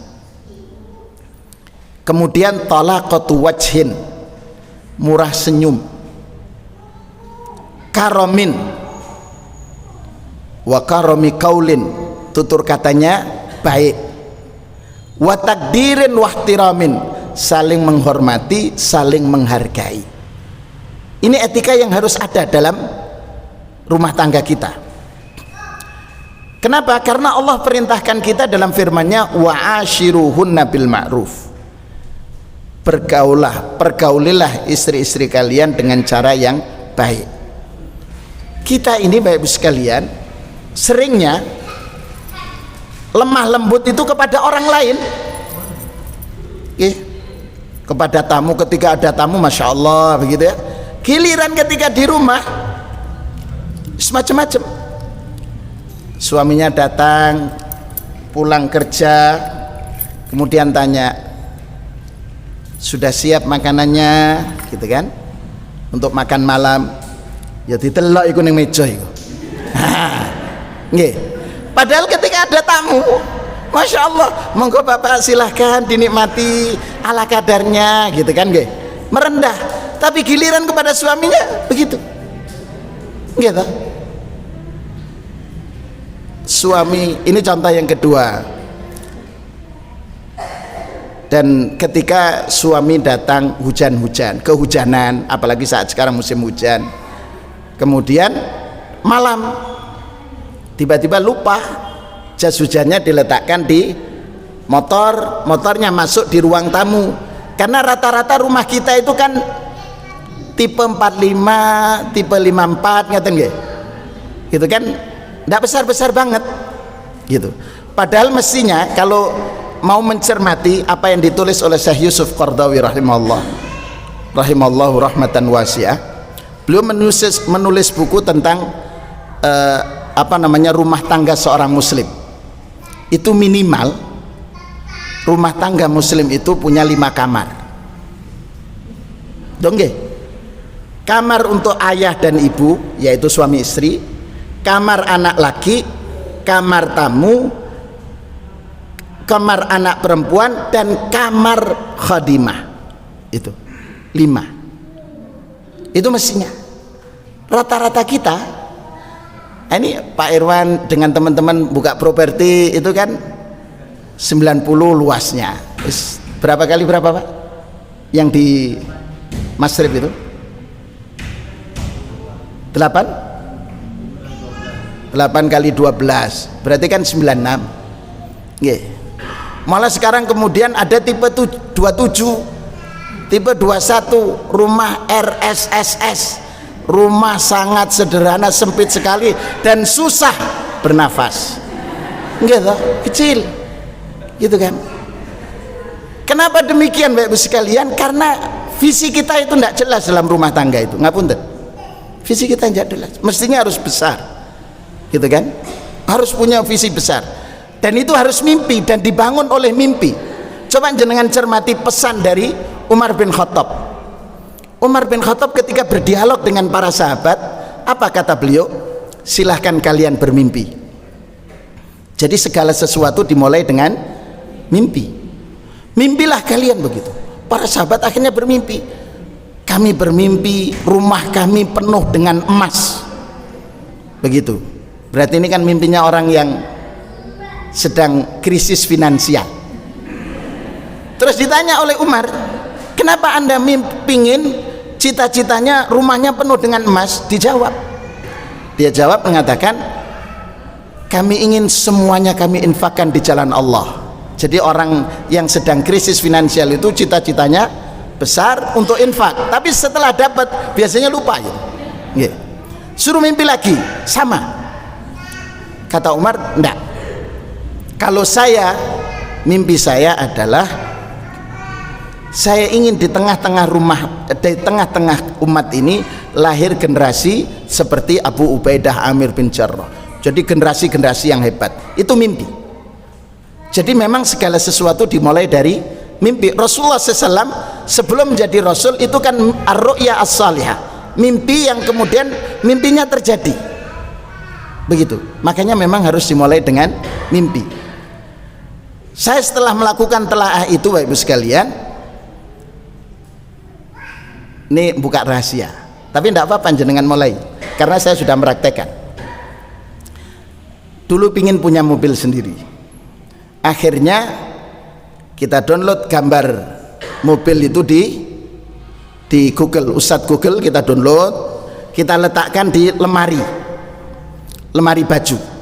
C: Kemudian talaqatu wajhin, murah senyum. Karamin wa karami qaulin, tutur katanya baik. Wa takdirin wa ihtiramin, saling menghormati, saling menghargai. Ini etika yang harus ada dalam rumah tangga kita. Kenapa? Karena Allah perintahkan kita dalam firman-Nya, wa ashiruhunna bil ma'ruf, pergaulilah istri-istri kalian dengan cara yang baik. Kita ini Bapak Ibu sekalian seringnya lemah lembut itu kepada orang lain, kepada tamu. Ketika ada tamu, masya Allah, begitu ya. Giliran ketika di rumah semacam-macam. Suaminya datang pulang kerja, kemudian tanya, sudah siap makanannya, gitu kan, untuk makan malam. Ya ditelok iku ning meja iku. Nggih. Padahal ketika ada tamu, masya Allah, monggo Bapak silahkan dinikmati ala kadarnya, gitu kan, nggih, merendah. Tapi giliran kepada suaminya begitu, gitu. Suami ini contoh yang kedua. Dan ketika suami datang hujan-hujan, kehujanan, apalagi saat sekarang musim hujan, kemudian malam tiba-tiba lupa jas hujannya diletakkan di motornya masuk di ruang tamu. Karena rata-rata rumah kita itu kan tipe 45, tipe 54, ngeten nggih, gitu kan, tidak besar-besar banget gitu. Padahal mestinya kalau mau mencermati apa yang ditulis oleh Syekh Yusuf Qardawi rahimallahu rahmatan wasi'ah, beliau menulis buku tentang rumah tangga seorang muslim. Itu minimal rumah tangga muslim itu punya 5 kamar. Dong nggih? Kamar untuk ayah dan ibu, yaitu suami istri, kamar anak laki, kamar tamu, kamar anak perempuan, dan kamar khadimah. Itu 5. Itu mestinya. Rata-rata kita, ini Pak Irwan dengan teman-teman buka properti itu kan 90 luasnya. Berapa kali berapa Pak? Yang di Masrib itu? 8 kali 12 berarti kan 96. Nggih. Malah sekarang kemudian ada tipe 27, tipe 21, rumah RSSS, rumah sangat sederhana, sempit sekali dan susah bernafas. Nggih toh, kecil. Gitu kan? Kenapa demikian Bapak Ibu sekalian? Karena visi kita itu tidak jelas dalam rumah tangga itu. Ngapunten. Visi kita tidak jelas. Mestinya harus besar. Gitu kan? Harus punya visi besar. Dan itu harus mimpi dan dibangun oleh mimpi. Coba jenengan cermati pesan dari Umar bin Khattab. Umar bin Khattab ketika berdialog dengan para sahabat, apa kata beliau? Silahkan kalian bermimpi. Jadi segala sesuatu dimulai dengan mimpi. Mimpilah kalian begitu. Para sahabat akhirnya bermimpi. Kami bermimpi rumah kami penuh dengan emas. Begitu. Berarti ini kan mimpinya orang yang sedang krisis finansial. Terus ditanya oleh Umar, kenapa anda pingin cita-citanya rumahnya penuh dengan emas? Dijawab, dia jawab mengatakan, kami ingin semuanya kami infakkan di jalan Allah. Jadi orang yang sedang krisis finansial itu cita-citanya besar untuk infak, tapi setelah dapat biasanya lupa gitu. Yeah. Suruh mimpi lagi, sama. Kata Umar, enggak. Kalau saya, mimpi saya adalah saya ingin di tengah-tengah umat ini lahir generasi seperti Abu Ubaidah Amir bin Jarrah. Jadi generasi-generasi yang hebat. Itu mimpi. Jadi memang segala sesuatu dimulai dari mimpi. Rasulullah SAW sebelum menjadi Rasul itu kan ar-ru'ya as-salihah, mimpi yang kemudian mimpinya terjadi. Begitu. Makanya memang harus dimulai dengan mimpi. Saya setelah melakukan telaah itu Bapak Ibu sekalian, ini buka rahasia, tapi tidak apa-apa jenengan mulai, karena saya sudah meraktekkan. Dulu pingin punya mobil sendiri, akhirnya kita download gambar mobil itu di Google, Ustadz Google kita download, kita letakkan di lemari baju.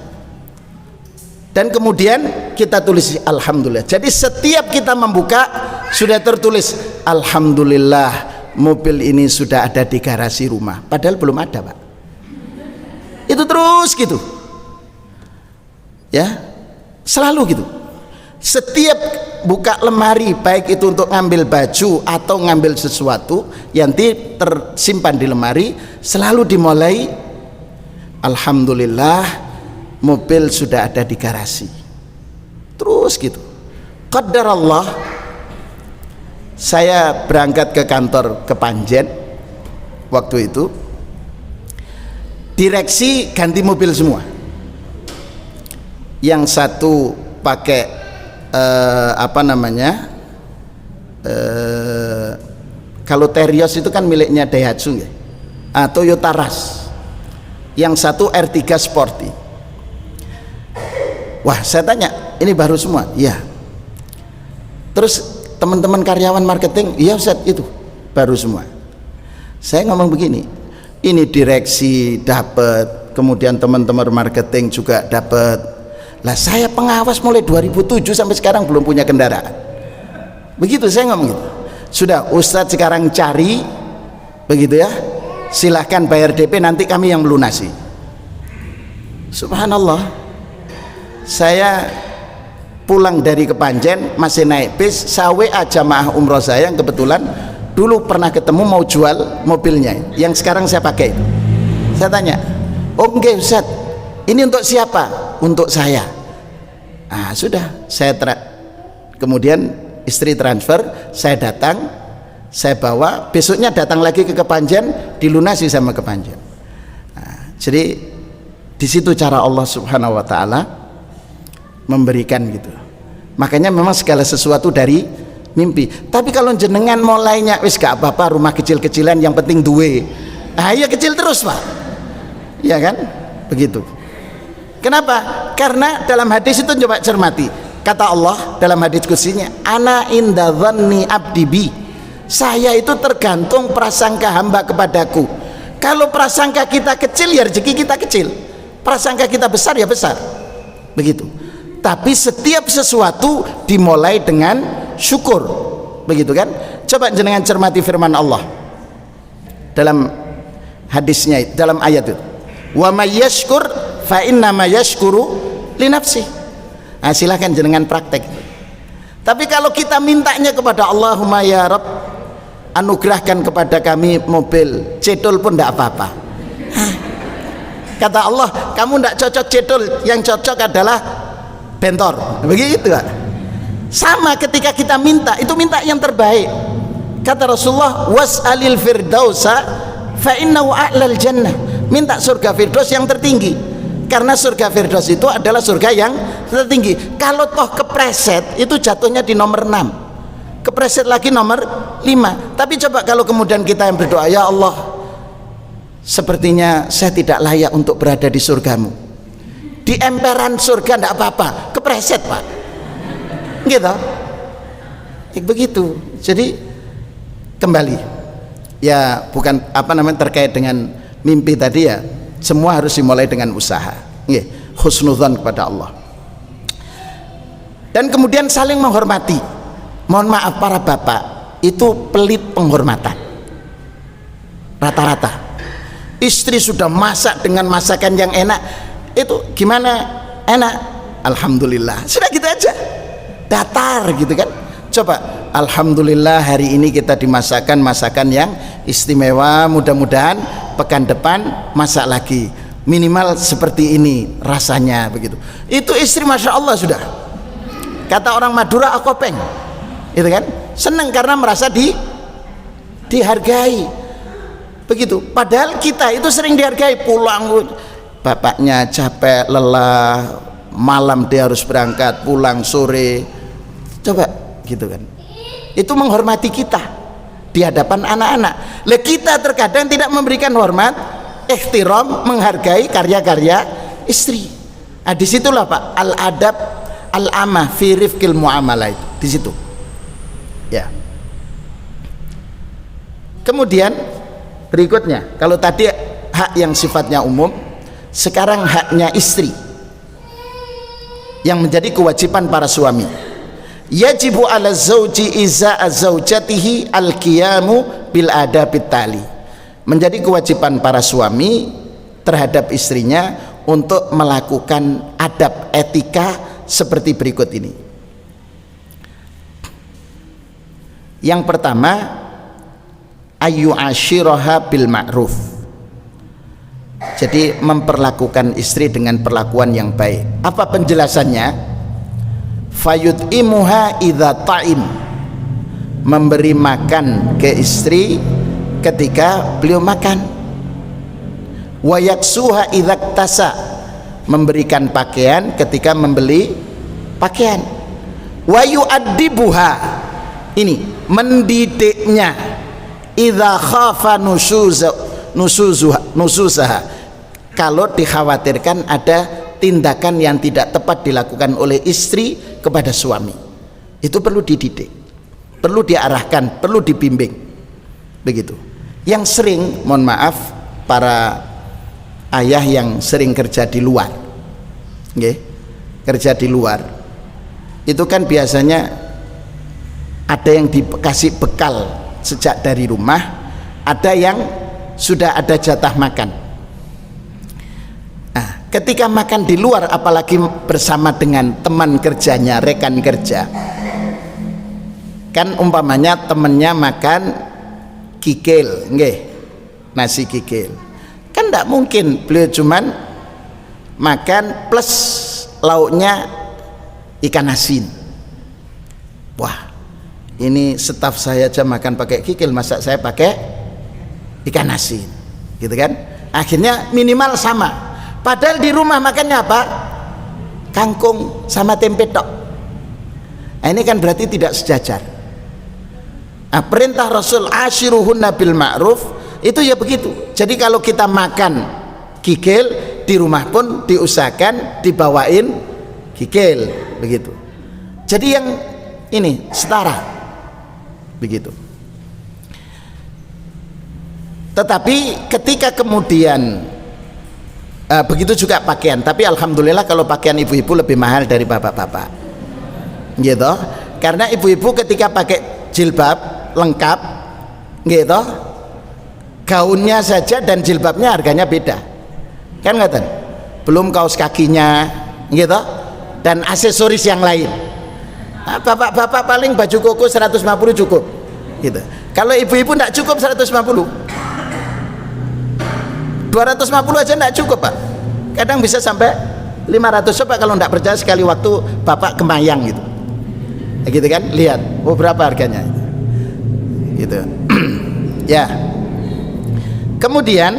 C: Dan kemudian kita tulis alhamdulillah. Jadi setiap kita membuka sudah tertulis alhamdulillah mobil ini sudah ada di garasi rumah. Padahal belum ada, Pak. Itu terus gitu. Ya. Selalu gitu. Setiap buka lemari, baik itu untuk ngambil baju atau ngambil sesuatu yang tersimpan di lemari, selalu dimulai alhamdulillah mobil sudah ada di garasi. Terus gitu. Qadar Allah, saya berangkat ke kantor ke Panjen waktu itu, direksi ganti mobil semua. Yang satu pakai kalau Terios itu kan miliknya Daihatsu ya, Toyota Rush. Yang satu R3 Sporty. Wah, saya tanya, ini baru semua? Iya. Terus teman-teman karyawan marketing, iya Ustaz, itu baru semua. Saya ngomong begini, ini direksi dapat, kemudian teman-teman marketing juga dapat. Lah saya pengawas mulai 2007 sampai sekarang belum punya kendaraan. Begitu saya ngomong gitu. Sudah Ustadz sekarang cari, begitu ya, silahkan bayar DP, nanti kami yang melunasi. Subhanallah. Saya pulang dari Kepanjen masih naik bis, saya WA jamaah umroh saya yang kebetulan dulu pernah ketemu mau jual mobilnya yang sekarang saya pakai. Saya tanya, oh enggak Ustaz, ini untuk siapa? Untuk saya. Ah sudah, saya kemudian istri transfer, saya datang, saya bawa, besoknya datang lagi ke Kepanjen, dilunasi sama Kepanjen. Nah, jadi di situ cara Allah Subhanahu Wa Taala memberikan gitu. Makanya memang segala sesuatu dari mimpi. Tapi kalau jenengan mulainya wis gak apa-apa, rumah kecil-kecilan yang penting duwe. Ah iya kecil terus, Pak. Iya kan? Begitu. Kenapa? Karena dalam hadis itu coba cermati, Kata Allah dalam hadits qudsinya, ana inda dhanni abdi bi, saya itu tergantung prasangka hamba kepadaku. Kalau prasangka kita kecil ya rezeki kita kecil, prasangka kita besar ya besar, begitu. Tapi setiap sesuatu dimulai dengan syukur, begitu kan. Coba jenengan cermati firman Allah dalam hadisnya, dalam ayat itu, wa may yashkur fa inna ma yashkuru li nafsi. Nah, silahkan jenengan praktek. Tapi kalau kita mintanya kepada Allahumma ya Rabb, anugerahkan kepada kami mobil cedul pun tidak apa-apa. Kata Allah, kamu tidak cocok cedul, yang cocok adalah bentor, begitu kan? Sama ketika kita minta, itu minta yang terbaik. Kata Rasulullah, was'alil firdausa fa innahu a'lal jannah, minta surga firdaus yang tertinggi, karena surga firdaus itu adalah surga yang tertinggi. Kalau toh kepreset itu jatuhnya di nomor 6, kepreset lagi nomor 5. Tapi coba kalau kemudian kita yang berdoa, ya Allah, sepertinya saya tidak layak untuk berada di surgamu, di emperan surga tidak apa-apa, kepreset Pak, gitu. Begitu. Jadi kembali ya, bukan terkait dengan mimpi tadi ya, semua harus dimulai dengan usaha, husnudzan kepada Allah. Dan kemudian saling menghormati. Mohon maaf para bapak itu pelit penghormatan rata-rata. Istri sudah masak dengan masakan yang enak, itu gimana, enak, alhamdulillah, sudah gitu aja, datar gitu kan. Coba, alhamdulillah hari ini kita dimasakkan masakan yang istimewa, mudah-mudahan pekan depan masak lagi minimal seperti ini rasanya, begitu. Itu istri masya Allah sudah, kata orang Madura, akopeng, itu kan, senang karena merasa dihargai, begitu. Padahal kita itu sering dihargai, pulang bapaknya capek lelah, malam dia harus berangkat, pulang sore, coba gitu kan. Itu menghormati kita di hadapan anak-anak. Lah kita terkadang tidak memberikan hormat, ihtiram, menghargai karya-karya istri. Nah, disitulah Pak al-adab al-amah fi rifqil muamalah, itu di situ ya. Kemudian berikutnya, kalau tadi hak yang sifatnya umum, sekarang haknya istri yang menjadi kewajiban para suami. Yajibu ala zawji iza'a zawjatihi al-qiyamu bil adabit tali, menjadi kewajiban para suami terhadap istrinya untuk melakukan adab etika seperti berikut ini. Yang pertama, ayu ashiraha bil ma'ruf, jadi memperlakukan istri dengan perlakuan yang baik. Apa penjelasannya? Fayud'imuha idza ta'im, memberi makan ke istri ketika beliau makan. Wa yaksuha idza iktasa, memberikan pakaian ketika membeli pakaian. Wa yu'addibuha, ini mendidiknya, idza khafa nusuzaha, kalau dikhawatirkan ada tindakan yang tidak tepat dilakukan oleh istri kepada suami, itu perlu dididik, perlu diarahkan, perlu dibimbing, begitu. Yang sering, mohon maaf, para ayah yang sering kerja di luar, kerja di luar, itu kan biasanya ada yang dikasih bekal sejak dari rumah, ada yang sudah ada jatah makan. Nah, ketika makan di luar, apalagi bersama dengan teman kerjanya, rekan kerja, kan umpamanya temennya makan kikil, nasi kikil, kan tidak mungkin beliau cuman makan plus lauknya ikan asin. Wah, ini staf saya aja makan pakai kikil, masa saya pakai ikan asin, gitu kan. Akhirnya minimal sama, padahal di rumah makannya apa? Kangkung sama tempe tok. Nah, ini kan berarti tidak sejajar. Nah, perintah Rasul ashiruhunna bil ma'ruf itu ya begitu. Jadi kalau kita makan kikil di rumah pun diusahakan dibawain kikil, begitu. Jadi yang ini setara, begitu. Tetapi ketika kemudian begitu juga pakaian, tapi alhamdulillah kalau pakaian ibu-ibu lebih mahal dari bapak-bapak, gitu. Karena ibu-ibu ketika pakai jilbab lengkap, gitu, gaunnya saja dan jilbabnya harganya beda, kan nggak? Belum kaos kakinya, gitu, dan aksesoris yang lain. Nah, bapak-bapak paling baju koko 150 cukup, gitu. Kalau ibu-ibu tidak cukup 150, 250 aja tidak cukup, Pak. Kadang bisa sampai 500. Coba kalau tidak percaya sekali waktu bapak kemayang gitu, gitu kan, lihat, oh berapa harganya, gitu. Ya. Kemudian,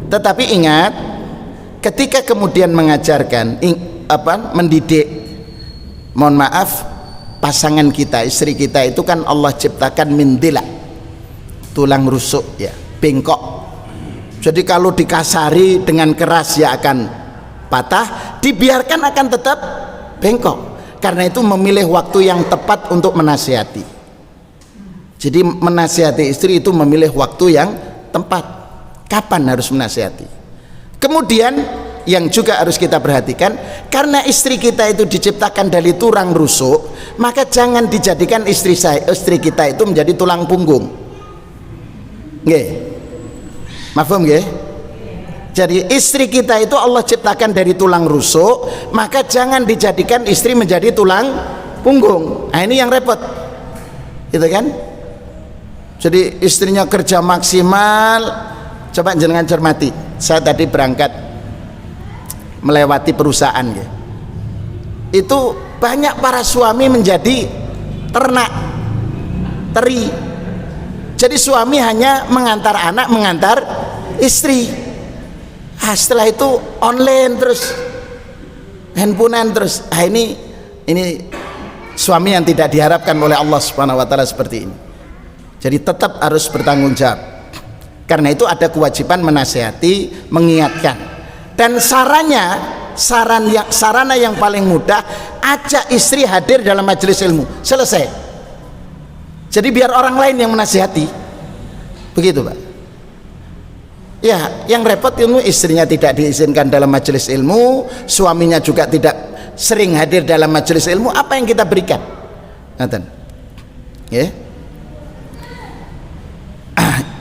C: tetapi ingat, ketika kemudian mengajarkan, mendidik, mohon maaf, pasangan kita, istri kita itu kan Allah ciptakan min dila, tulang rusuk, ya, bengkok. Jadi kalau dikasari dengan keras ya akan patah, dibiarkan akan tetap bengkok. Karena itu memilih waktu yang tepat untuk menasihati. Jadi menasihati istri itu memilih waktu yang tepat, kapan harus menasihati. Kemudian yang juga harus kita perhatikan, karena istri kita itu diciptakan dari tulang rusuk, maka jangan dijadikan istri kita itu menjadi tulang punggung. Nggih, mafhum nggih? Jadi istri kita itu Allah ciptakan dari tulang rusuk, maka jangan dijadikan istri menjadi tulang punggung. Nah ini yang repot, gitu kan? Jadi istrinya kerja maksimal. Coba jangan cermati, saya tadi berangkat melewati perusahaan, ya. Itu banyak para suami menjadi ternak, teri. Jadi suami hanya mengantar anak, mengantar istri. Setelah itu online terus, handphonean terus. Ini suami yang tidak diharapkan oleh Allah Subhanahu wa taala seperti ini. Jadi tetap harus bertanggung jawab. Karena itu ada kewajiban menasihati, mengingatkan. Dan sarana yang paling mudah, ajak istri hadir dalam majelis ilmu, selesai. Jadi biar orang lain yang menasihati, begitu Pak. Ya, yang repot ilmu istrinya tidak diizinkan dalam majelis ilmu, suaminya juga tidak sering hadir dalam majelis ilmu. Apa yang kita berikan? Nonton, ya.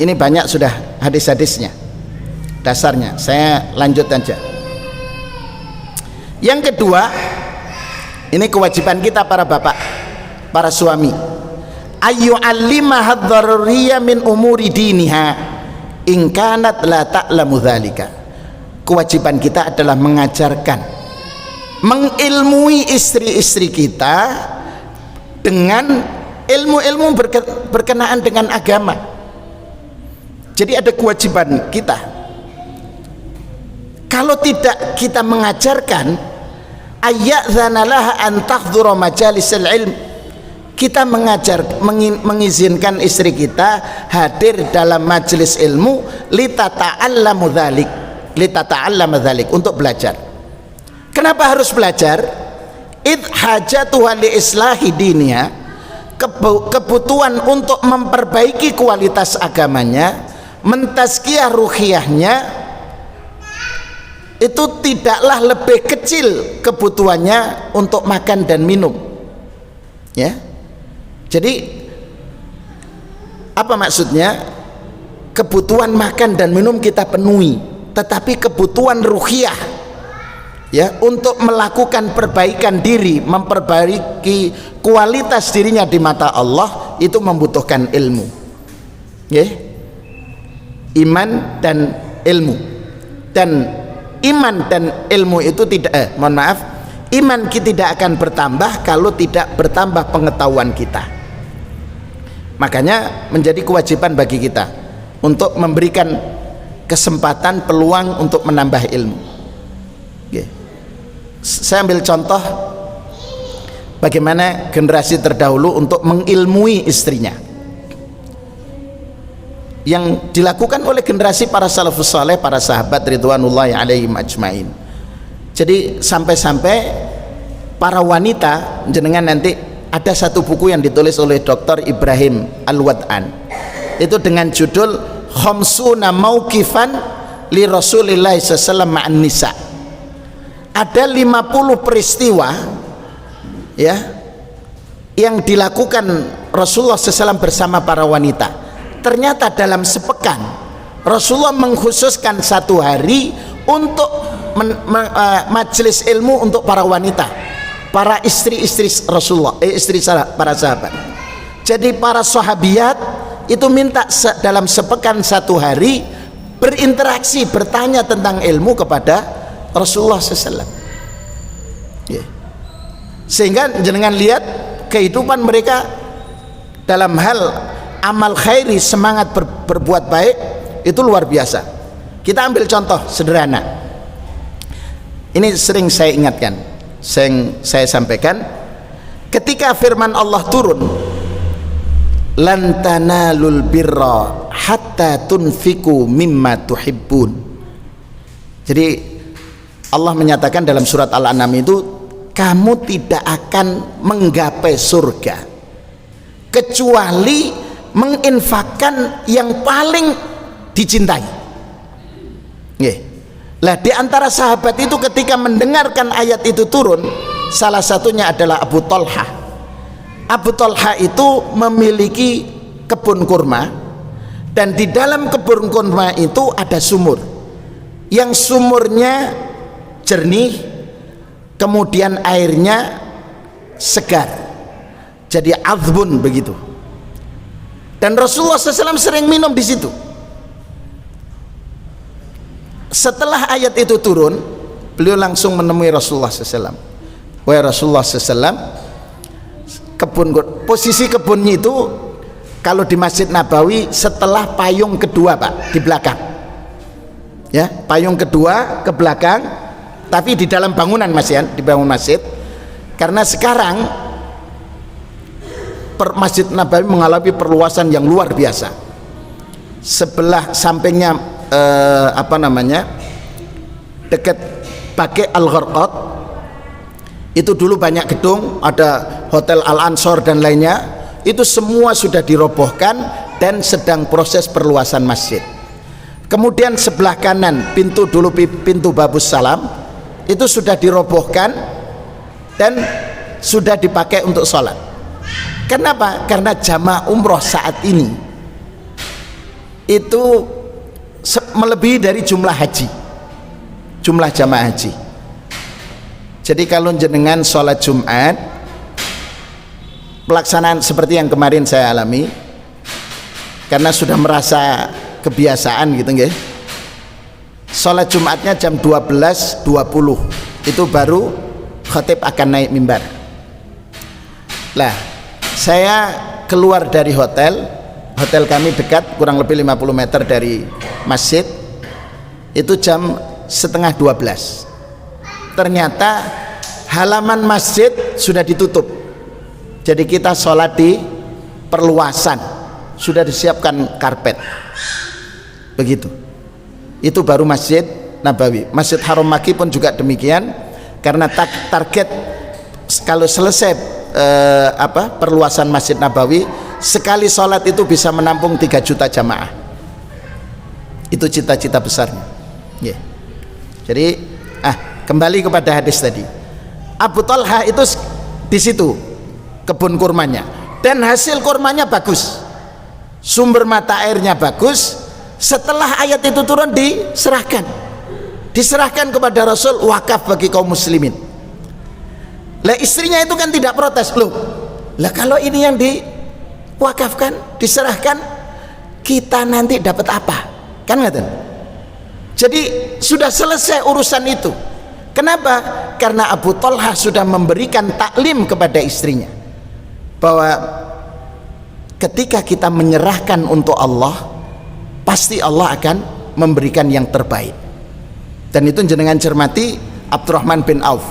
C: Ini banyak sudah hadis-hadisnya, dasarnya. Saya lanjut aja. Yang kedua, ini kewajiban kita para bapak, para suami. Ayyu'allimaha ad-daruriyya min umuri diniha in kanat la ta'lamu dzalika. Kewajiban kita adalah mengajarkan, mengilmui istri-istri kita dengan ilmu-ilmu berkenaan dengan agama. Jadi ada kewajiban kita. Kalau tidak kita mengajarkan, ayyadzanalaha an tahdhura majalisil ilm, kita mengizinkan istri kita hadir dalam majelis ilmu litata'allamu dzalik, untuk belajar. Kenapa harus belajar? Id hajatuha li islahi diniha, kebutuhan untuk memperbaiki kualitas agamanya, mentazkiyah ruhiyahnya, itu tidaklah lebih kecil kebutuhannya untuk makan dan minum, ya. Jadi apa maksudnya? Kebutuhan makan dan minum kita penuhi, tetapi kebutuhan ruhiyah, ya, untuk melakukan perbaikan diri, memperbaiki kualitas dirinya di mata Allah, itu membutuhkan ilmu, ya. Iman dan ilmu. Dan iman dan ilmu itu tidak iman kita tidak akan bertambah kalau tidak bertambah pengetahuan kita. Makanya menjadi kewajiban bagi kita untuk memberikan kesempatan, peluang untuk menambah ilmu. Oke. Saya ambil contoh bagaimana generasi terdahulu untuk mengilmui istrinya, yang dilakukan oleh generasi para salafus saleh, para sahabat ridwanullahi alaihim ajmain. Jadi sampai-sampai para wanita, jenengan nanti ada satu buku yang ditulis oleh Dr. Ibrahim Al-Wad'an, itu dengan judul Khamsuna Mauqifan li Rasulillah sallallahu ma'an nisa. Ada 50 peristiwa ya yang dilakukan Rasulullah SAW bersama para wanita. Ternyata dalam sepekan Rasulullah mengkhususkan satu hari untuk majelis ilmu untuk para wanita, para istri-istri Rasulullah, para sahabat. Jadi para sahabiat itu minta dalam sepekan satu hari berinteraksi, bertanya tentang ilmu kepada Rasulullah SAW. Sehingga jenengan lihat kehidupan mereka dalam hal amal khairi, semangat berbuat baik itu luar biasa. Kita ambil contoh sederhana, ini sering saya ingatkan, saya sampaikan ketika firman Allah turun, lan tanalul birra hatta tunfiku mimma tuhibbun. Jadi Allah menyatakan dalam surat Al-An'am itu, kamu tidak akan menggapai surga kecuali menginfakkan yang paling dicintai. Lah di antara sahabat itu ketika mendengarkan ayat itu turun, salah satunya adalah Abu Talha. Abu Talha itu memiliki kebun kurma, dan di dalam kebun kurma itu ada sumur, yang sumurnya jernih, kemudian airnya segar, jadi azbun begitu. Dan Rasulullah SAW sering minum di situ. Setelah ayat itu turun, beliau langsung menemui Rasulullah SAW. Wahai Rasulullah SAW, posisi kebunnya itu kalau di Masjid Nabawi setelah payung kedua, Pak, di belakang. Ya, payung kedua ke belakang, tapi di dalam bangunan masjid, di bangun masjid. Karena sekarang Masjid Nabawi mengalami perluasan yang luar biasa. Sebelah sampingnya dekat Baqi Al-Gharqad itu dulu banyak gedung, ada Hotel Al-Ansor dan lainnya, itu semua sudah dirobohkan dan sedang proses perluasan masjid. Kemudian sebelah kanan pintu Babus Salam itu sudah dirobohkan dan sudah dipakai untuk sholat. Kenapa? Karena jamaah umroh saat ini itu melebihi dari jumlah jamaah haji. Jadi kalau jenengan sholat Jumat, pelaksanaan seperti yang kemarin saya alami, karena sudah merasa kebiasaan gitu nggih. Sholat Jumatnya jam 12.20 itu baru khatib akan naik mimbar. Lah, saya keluar dari hotel kami dekat, kurang lebih 50 meter dari masjid, itu jam 11:30. Ternyata halaman masjid sudah ditutup, jadi kita sholat di perluasan, sudah disiapkan karpet begitu. Itu baru Masjid Nabawi. Masjid Haram Makki pun juga demikian, karena target kalau selesai perluasan Masjid Nabawi, sekali sholat itu bisa menampung 3 juta jamaah. Itu cita-cita besarnya. Jadi kembali kepada hadis tadi, Abu Talha itu di situ kebun kurmanya, dan hasil kurmanya bagus, sumber mata airnya bagus. Setelah ayat itu turun, diserahkan kepada Rasul, wakaf bagi kaum muslimin. Lah istrinya itu kan tidak protes, loh lah kalau ini yang diwakafkan, diserahkan, kita nanti dapat apa, kan ngaten. Jadi sudah selesai urusan itu. Kenapa? Karena Abu Talha sudah memberikan taklim kepada istrinya bahwa ketika kita menyerahkan untuk Allah, pasti Allah akan memberikan yang terbaik. Dan itu jenengan cermati Abdurrahman bin Auf.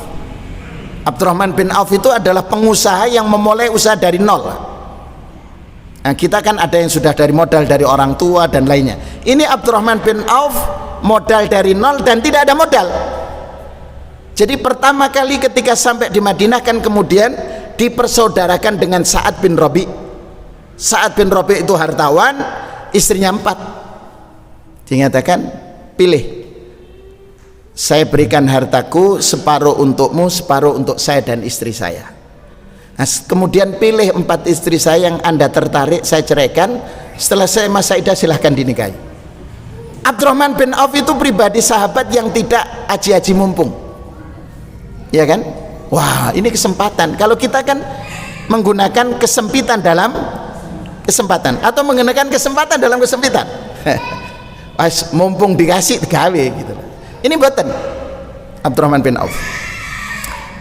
C: Abdurrahman bin Auf itu adalah pengusaha yang memulai usaha dari nol. Nah, kita kan ada yang sudah dari modal dari orang tua dan lainnya. Ini Abdurrahman bin Auf modal dari nol dan tidak ada modal. Jadi pertama kali ketika sampai di Madinah kan kemudian dipersaudarakan dengan Sa'ad bin Rabi. Sa'ad bin Rabi itu hartawan, istrinya 4. Dinyatakan, pilih, saya berikan hartaku separuh untukmu, separuh untuk saya dan istri saya. Nah, kemudian pilih 4 istri saya yang Anda tertarik, saya ceraikan. Setelah saya masa iddah silahkan dinikahi. Abdurrahman bin Auf itu pribadi sahabat yang tidak haji-haji mumpung, ya kan? Wah, ini kesempatan. Kalau kita kan menggunakan kesempitan dalam kesempatan, atau menggunakan kesempatan dalam kesempitan. Mumpung dikasih gawe gitu. Ini buatan Abdurrahman bin Auf.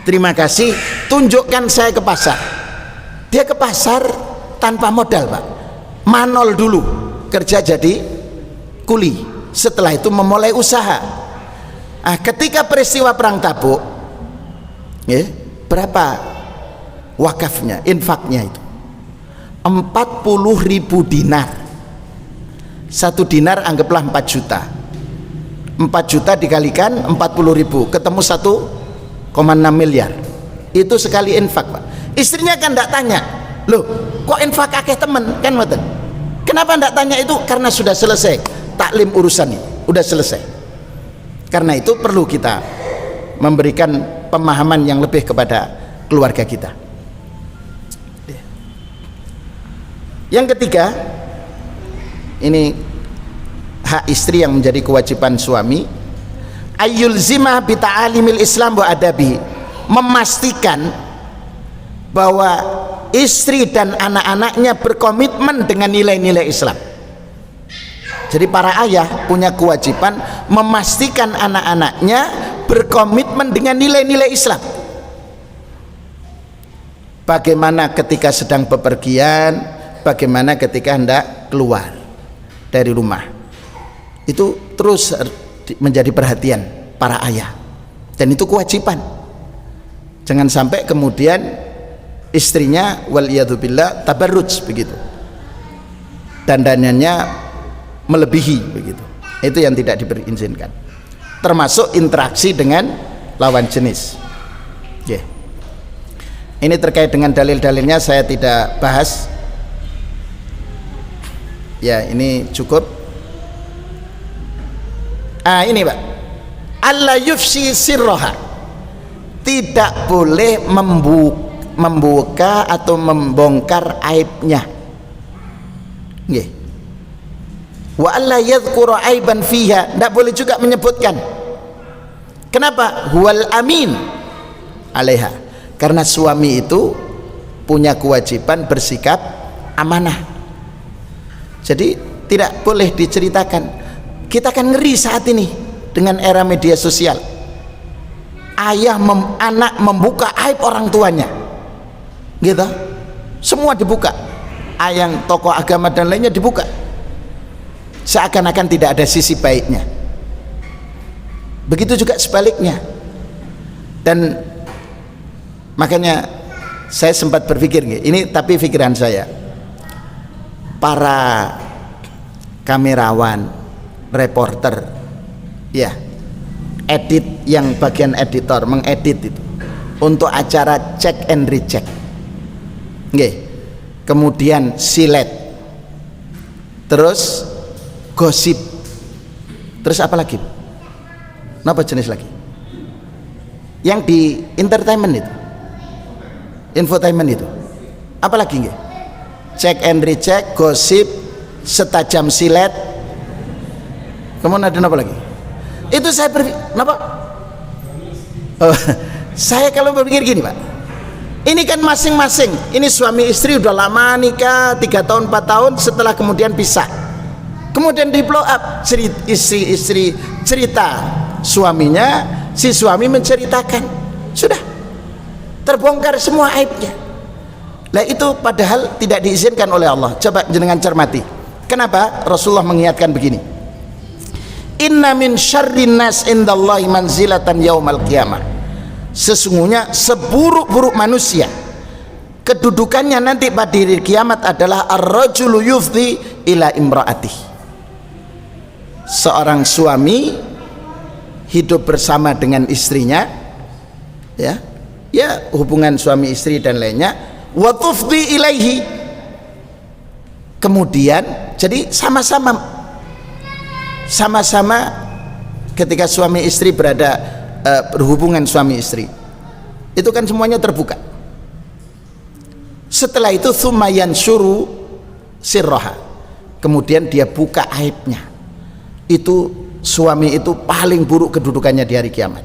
C: Terima kasih, tunjukkan saya ke pasar. Dia ke pasar tanpa modal, Pak. Manol dulu, kerja jadi kuli. Setelah itu memulai usaha. Nah, ketika peristiwa perang Tabuk, ya, berapa wakafnya, infaknya itu? 40.000 dinar. 1 dinar anggaplah 4 juta. 4 juta dikalikan 40.000, ketemu 1,6 miliar. Itu sekali infak, Pak. Istrinya kan tidak tanya, loh kok infak akeh temen, kan betul? Kenapa tidak tanya itu? Karena sudah selesai taklim urusan ini, sudah selesai. Karena itu perlu kita memberikan pemahaman yang lebih kepada keluarga kita. Yang ketiga, ini hak istri yang menjadi kewajiban suami, ayyulzimah bita'alimil Islam wa adabi, memastikan bahwa istri dan anak-anaknya berkomitmen dengan nilai-nilai Islam. Jadi para ayah punya kewajiban memastikan anak-anaknya berkomitmen dengan nilai-nilai Islam. Bagaimana ketika sedang bepergian, bagaimana ketika hendak keluar dari rumah, itu terus menjadi perhatian para ayah, dan itu kewajiban. Jangan sampai kemudian istrinya waliyadzubillah tabarruj begitu, dandanannya melebihi begitu. Itu yang tidak diizinkan, termasuk interaksi dengan lawan jenis. Yeah. Ini terkait dengan dalil-dalilnya saya tidak bahas. Ya, ini cukup. Ini Pak, alla yufsi sirroha, tidak boleh membuka atau membongkar aibnya. Nggih. Wa alla yadhkura aiban fiha, tidak boleh juga menyebutkan. Kenapa? Huwal amin alaiha, karena suami itu punya kewajiban bersikap amanah. Jadi tidak boleh diceritakan. Kita kan ngeri saat ini dengan era media sosial. Anak membuka aib orang tuanya, gitu. Semua dibuka. Yang tokoh agama dan lainnya dibuka. Seakan-akan tidak ada sisi baiknya. Begitu juga sebaliknya. Dan makanya saya sempat berpikir, ini tapi pikiran saya, para kamerawan, reporter, ya, edit, yang bagian editor mengedit itu untuk acara check and recheck, kemudian silet, terus gosip, terus apa lagi? Apa jenis lagi? Yang di entertainment itu, infotainment itu, apa lagi nggih? Check and recheck, gosip, setajam silet, kemudian ada apa lagi? Itu saya berpikir, kenapa? Saya kalau berpikir gini Pak, ini kan masing-masing, ini suami istri udah lama nikah, 3 tahun 4 tahun, setelah kemudian pisah, kemudian di blow up, istri cerita suaminya, si suami menceritakan, sudah terbongkar semua aibnya. Lah itu padahal tidak diizinkan oleh Allah. Coba jenengan cermati, kenapa Rasulullah mengingatkan begini, inna min syarrin nas indallahi manzilatan yaumal qiyamah, sesungguhnya seburuk-buruk manusia kedudukannya nanti pada hari kiamat adalah ar-rajulu yufdi ila imraatih, seorang suami hidup bersama dengan istrinya, ya hubungan suami istri dan lainnya, wa tufdi ilaihi. Kemudian jadi sama-sama ketika suami istri berhubungan suami istri itu kan semuanya terbuka. Setelah itu tsumma yansyuru sirraha, kemudian dia buka aibnya. Itu suami itu paling buruk kedudukannya di hari kiamat.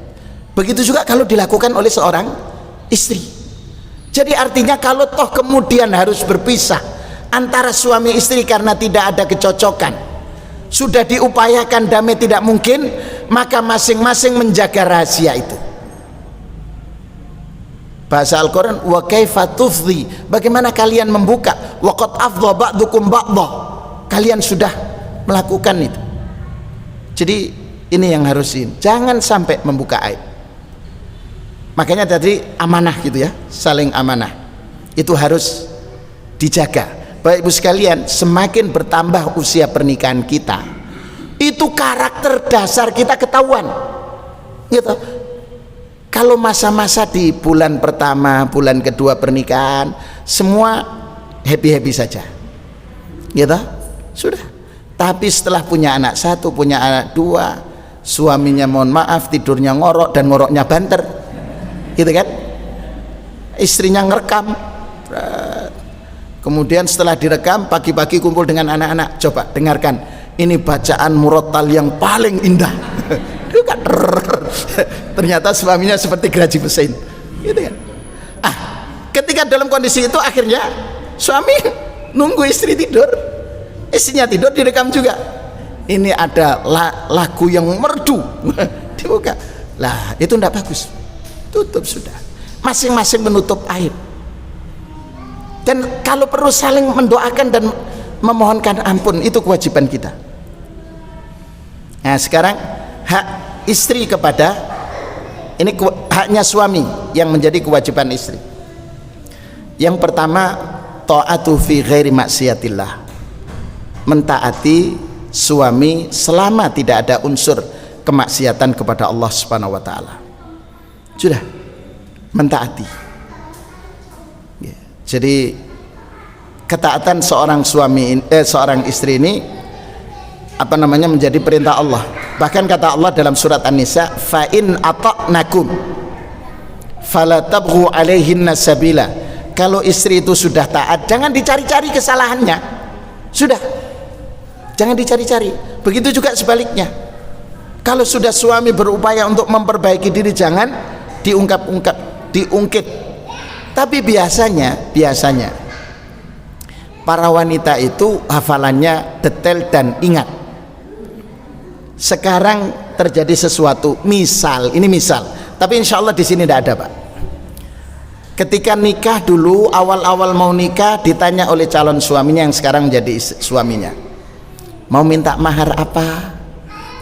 C: Begitu juga kalau dilakukan oleh seorang istri. Jadi artinya kalau toh kemudian harus berpisah antara suami istri karena tidak ada kecocokan, sudah diupayakan damai tidak mungkin, maka masing-masing menjaga rahasia itu. Bahasa Al-Quran, wa kaifa tufdi, bagaimana kalian membuka, wa qad afdha ba'dukum ba'dha, kalian sudah melakukan itu. Jadi ini yang harusin, jangan sampai membuka aib. Makanya tadi amanah gitu ya, saling amanah itu harus dijaga. Bapak Ibu sekalian, semakin bertambah usia pernikahan kita, itu karakter dasar kita ketahuan gitu. Kalau masa-masa di bulan pertama, bulan kedua pernikahan, semua happy-happy saja gitu, sudah. Tapi setelah punya anak satu, punya anak dua, suaminya mohon maaf tidurnya ngorok dan ngoroknya banter gitu kan, istrinya ngerekam. Kemudian setelah direkam, pagi-pagi kumpul dengan anak-anak, coba dengarkan ini bacaan murattal yang paling indah. Ternyata suaminya seperti Graji Mesin gitu kan. Ketika dalam kondisi itu akhirnya suami nunggu istri tidur, istrinya tidur direkam juga. Ini ada lagu yang merdu dibuka. Lah itu tidak bagus, tutup sudah. Masing-masing menutup aib. Dan kalau perlu saling mendoakan dan memohonkan ampun, itu kewajiban kita. Nah sekarang hak istri kepada, ini haknya suami yang menjadi kewajiban istri. Yang pertama, ta'atu fi ghairi maksiatillah, mentaati suami selama tidak ada unsur kemaksiatan kepada Allah Subhanahu wa taala. Sudah mentaati. Jadi ketaatan seorang seorang istri ini menjadi perintah Allah. Bahkan kata Allah dalam surat An-Nisa, fa in ata'nakum fala tabghu alaihinna sabila. Kalau istri itu sudah taat, jangan dicari-cari kesalahannya. Sudah, jangan dicari-cari. Begitu juga sebaliknya. Kalau sudah suami berupaya untuk memperbaiki diri, jangan diungkit. Tapi biasanya para wanita itu hafalannya detail dan ingat. Sekarang terjadi sesuatu, ini misal, tapi insya Allah di sini tidak ada, Pak. Ketika nikah dulu, awal-awal mau nikah, ditanya oleh calon suaminya yang sekarang menjadi suaminya, mau minta mahar apa?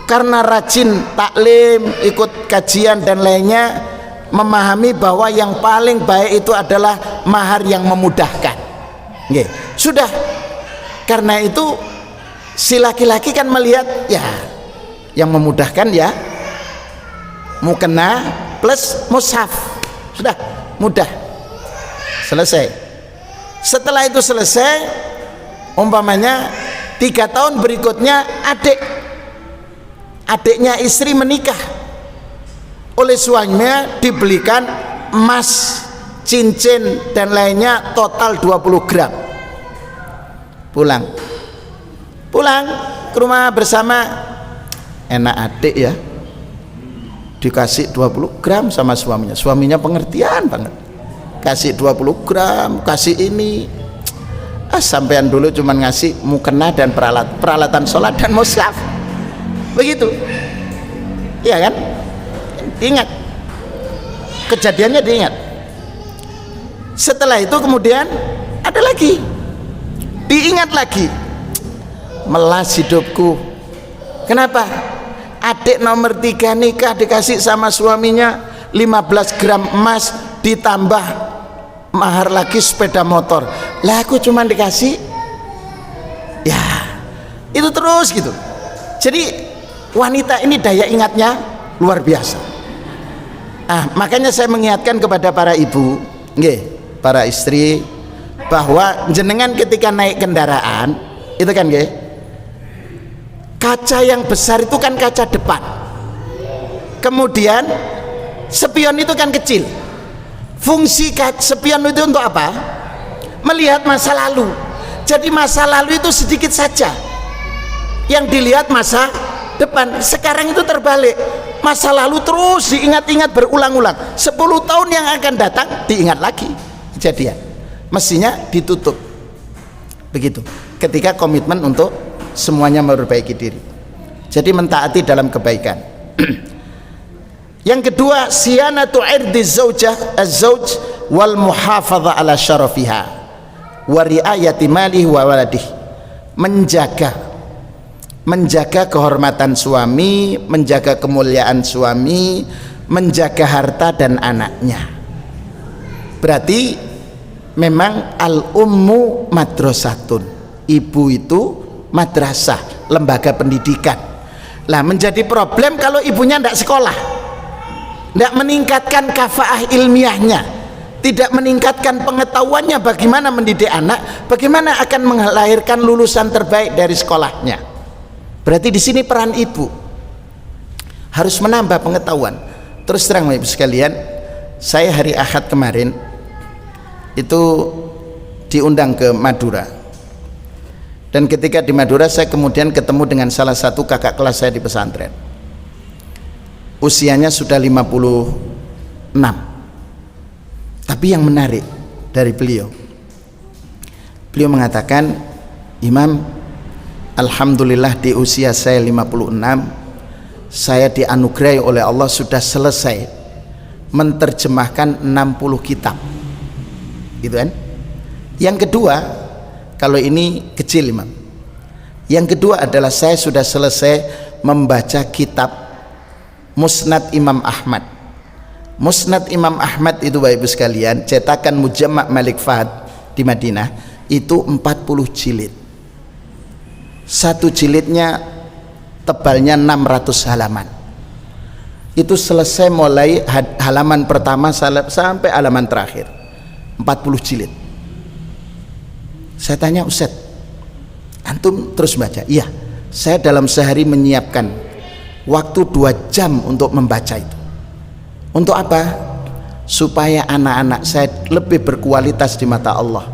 C: Karena rajin taklim, ikut kajian dan lainnya, memahami bahwa yang paling baik itu adalah mahar yang memudahkan. Sudah, karena itu si laki-laki kan melihat ya yang memudahkan ya mukena plus mushaf, sudah mudah, selesai. Setelah itu selesai, umpamanya 3 tahun berikutnya adiknya istri menikah, oleh suaminya dibelikan emas, cincin dan lainnya total 20 gram. Pulang ke rumah bersama, enak adik ya, dikasih 20 gram sama suaminya pengertian banget, kasih 20 gram, kasih ini. Sampean dulu cuman ngasih mukena dan peralatan sholat dan mushaf, begitu ya kan. Ingat kejadiannya, diingat. Setelah itu kemudian ada lagi, diingat lagi, melas hidupku. Kenapa? Adik nomor 3 nikah dikasih sama suaminya 15 gram emas ditambah mahar lagi sepeda motor. Lah aku cuma dikasih ya itu terus gitu. Jadi wanita ini daya ingatnya luar biasa. Makanya saya mengingatkan kepada para ibu, nggih, para istri, bahwa jenengan ketika naik kendaraan itu kan nggih, kaca yang besar itu kan kaca depan, kemudian spion itu kan kecil. Fungsi spion itu untuk apa? Melihat masa lalu. Jadi masa lalu itu sedikit saja yang dilihat, masa depan. Sekarang itu terbalik, masa lalu terus diingat-ingat berulang-ulang. 10 tahun yang akan datang diingat lagi kejadian. Mestinya ditutup begitu ketika komitmen untuk semuanya memperbaiki diri. Jadi mentaati dalam kebaikan. Yang kedua, siyanatu irdi zaujah az-zauj wal muhafadha ala syarafiha wa riayati malihi wa waladihi. Menjaga kehormatan suami, menjaga kemuliaan suami, menjaga harta dan anaknya. Berarti memang al-ummu madrasatun, ibu itu madrasah, lembaga pendidikan. Lah menjadi problem kalau ibunya tidak sekolah, tidak meningkatkan kafaah ilmiahnya, tidak meningkatkan pengetahuannya bagaimana mendidik anak, bagaimana akan melahirkan lulusan terbaik dari sekolahnya. Berarti di sini peran ibu harus menambah pengetahuan. Terus terang ibu sekalian, saya hari Ahad kemarin itu diundang ke Madura, dan ketika di Madura saya kemudian ketemu dengan salah satu kakak kelas saya di pesantren. Usianya sudah 56. Tapi yang menarik dari beliau mengatakan, Imam, alhamdulillah di usia saya 56 saya dianugerahi oleh Allah sudah selesai menerjemahkan 60 kitab, gitu kan. Yang kedua, kalau ini kecil Imam, yang kedua adalah saya sudah selesai membaca kitab Musnad Imam Ahmad. Musnad Imam Ahmad itu Bapak Ibu sekalian, cetakan Mujamma' Malik Fahd di Madinah, itu 40 jilid. Satu jilidnya tebalnya 600 halaman. Itu selesai mulai halaman pertama sampai halaman terakhir, 40 jilid. Saya tanya, Ustaz, antum terus baca? Iya, saya dalam sehari menyiapkan waktu 2 jam untuk membaca itu. Untuk apa? Supaya anak-anak saya lebih berkualitas di mata Allah.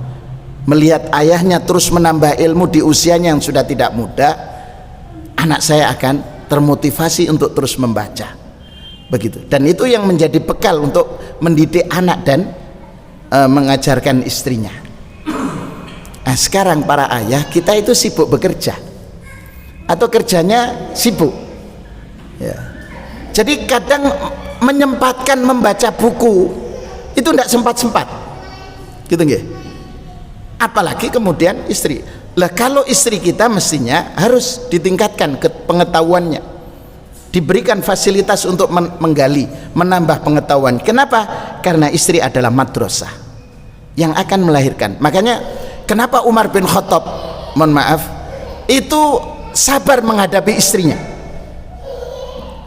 C: Melihat ayahnya terus menambah ilmu di usianya yang sudah tidak muda, anak saya akan termotivasi untuk terus membaca. Begitu. Dan itu yang menjadi bekal untuk mendidik anak dan mengajarkan istrinya. Nah, sekarang para ayah kita itu sibuk bekerja atau kerjanya sibuk, ya. Jadi kadang menyempatkan membaca buku itu tidak sempat-sempat, gitu nggih. Apalagi kemudian istri. Lah kalau istri kita mestinya harus ditingkatkan pengetahuannya, diberikan fasilitas untuk menggali, menambah pengetahuan. Kenapa? Karena istri adalah madrasah yang akan melahirkan. Makanya kenapa Umar bin Khattab, mohon maaf, itu sabar menghadapi istrinya.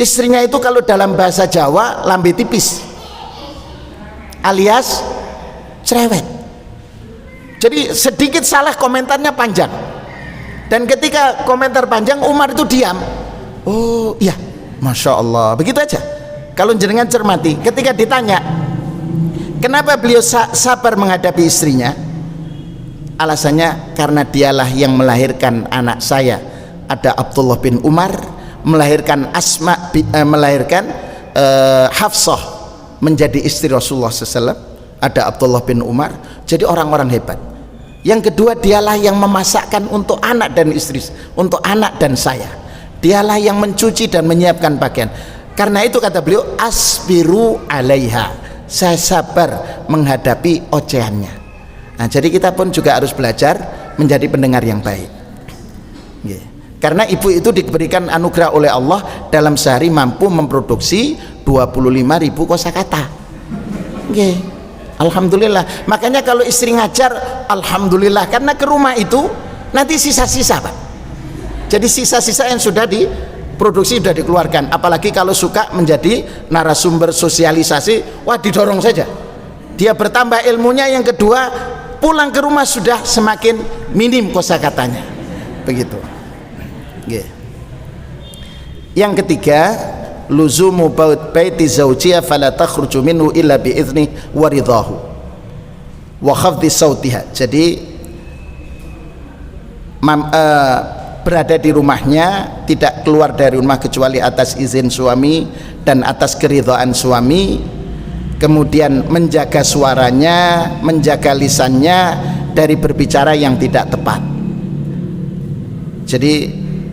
C: Istrinya itu kalau dalam bahasa Jawa lambe tipis, alias cerewet. Jadi sedikit salah komentarnya panjang, dan ketika komentar panjang Umar itu diam. Oh iya, Masya Allah, begitu aja. Kalau jenengan cermati, ketika ditanya kenapa beliau sabar menghadapi istrinya, alasannya karena dialah yang melahirkan anak saya, ada Abdullah bin Umar, melahirkan melahirkan Hafsah menjadi istri Rasulullah SAW, ada Abdullah bin Umar, jadi orang-orang hebat. Yang kedua, dialah yang memasakkan untuk anak dan istri, untuk anak dan saya. Dialah yang mencuci dan menyiapkan pakaian. Karena itu kata beliau, asbiru alaiha, saya sabar menghadapi ocehannya. Nah, jadi kita pun juga harus belajar menjadi pendengar yang baik. Karena ibu itu diberikan anugerah oleh Allah dalam sehari mampu memproduksi 25.000 kosakata. Alhamdulillah. Makanya kalau istri ngajar, alhamdulillah, karena ke rumah itu nanti sisa-sisa, Pak. Jadi sisa-sisa yang sudah produksi sudah dikeluarkan. Apalagi kalau suka menjadi narasumber sosialisasi, wah didorong saja, dia bertambah ilmunya. Yang kedua, pulang ke rumah sudah semakin minim kosakatanya, begitu. Yang ketiga, luzumu baiti zawjiha fala takhruju minhu illa bi idzni wa ridahu wa khafdi sautiha. Jadi berada di rumahnya, tidak keluar dari rumah kecuali atas izin suami dan atas keridhaan suami, kemudian menjaga suaranya, menjaga lisannya dari berbicara yang tidak tepat. Jadi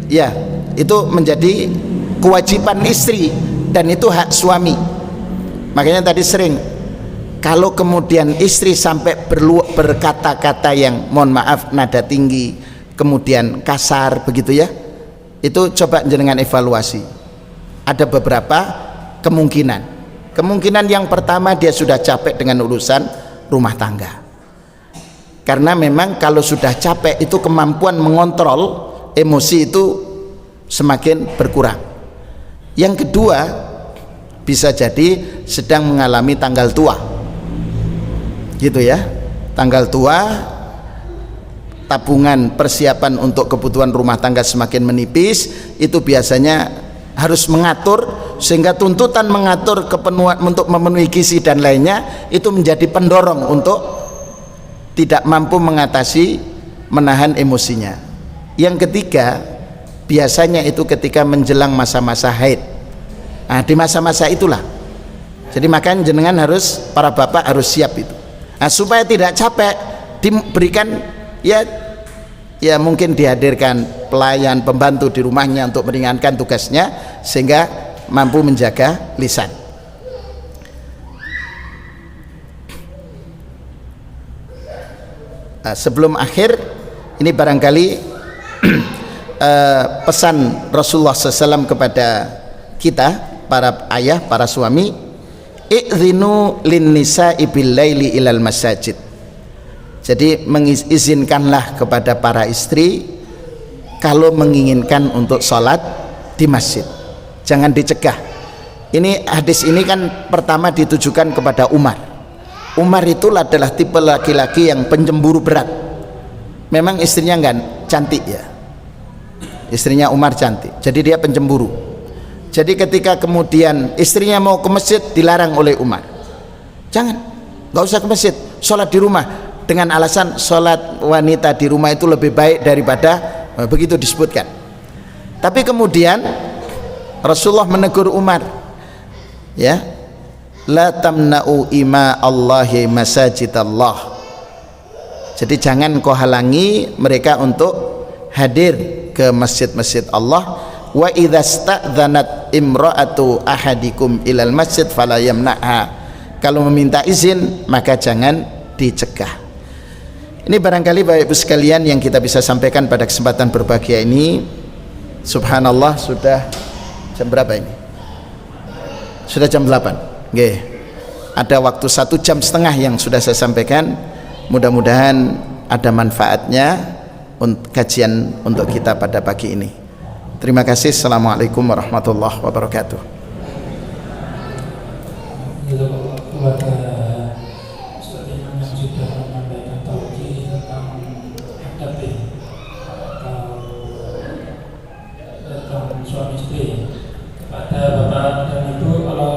C: ya, itu menjadi kewajiban istri dan itu hak suami. Makanya tadi sering, kalau kemudian istri sampai berkata-kata yang mohon maaf nada tinggi, kemudian kasar begitu ya, itu coba jenengan evaluasi. Ada beberapa kemungkinan yang pertama, dia sudah capek dengan urusan rumah tangga, karena memang kalau sudah capek itu kemampuan mengontrol emosi itu semakin berkurang. Yang kedua, bisa jadi sedang mengalami tanggal tua, gitu ya, tanggal tua, tabungan persiapan untuk kebutuhan rumah tangga semakin menipis. Itu biasanya harus mengatur, sehingga tuntutan mengatur kepenuhan untuk memenuhi gizi dan lainnya itu menjadi pendorong untuk tidak mampu mengatasi, menahan emosinya. Yang ketiga, biasanya itu ketika menjelang masa-masa haid. Nah, di masa-masa itulah, jadi makanya jenengan harus, para bapak harus siap itu. Nah, supaya tidak capek, diberikan ya mungkin dihadirkan pelayan pembantu di rumahnya untuk meringankan tugasnya sehingga mampu menjaga lisan. Sebelum akhir ini barangkali pesan Rasulullah SAW kepada kita, para ayah, para suami, i'dzinu lin nisa'i bil laili ilal masajid. Jadi mengizinkanlah kepada para istri kalau menginginkan untuk sholat di masjid, jangan dicegah. Ini hadis ini kan pertama ditujukan kepada Umar. Umar itu adalah tipe laki-laki yang pencemburu berat. Memang istrinya enggak cantik ya, istrinya Umar cantik, jadi dia pencemburu. Jadi ketika kemudian istrinya mau ke masjid, dilarang oleh Umar, jangan, nggak usah ke masjid, sholat di rumah, dengan alasan sholat wanita di rumah itu lebih baik daripada, begitu disebutkan. Tapi kemudian Rasulullah menegur Umar, ya, la tamna'u ima Allahi masajid Allah. Jadi jangan kau halangi mereka untuk hadir ke masjid-masjid Allah. Wa idza sta'dzanat imra'atu ahadikum ilal masjid fala yamna'ha. Kalau meminta izin maka jangan dicegah. Ini barangkali Bapak Ibu sekalian yang kita bisa sampaikan pada kesempatan berbahagia ini. Subhanallah, sudah jam berapa ini? Sudah jam 8. Nggih. Ada waktu 1 jam setengah yang sudah saya sampaikan. Mudah-mudahan ada manfaatnya kajian untuk kita pada pagi ini. Terima kasih. Assalamualaikum warahmatullahi wabarakatuh.
A: Kepada Ustaz Imam yang sudah menyampaikan tauhid tentang adab tentang suami istri, kepada bapak dan ibu, kalau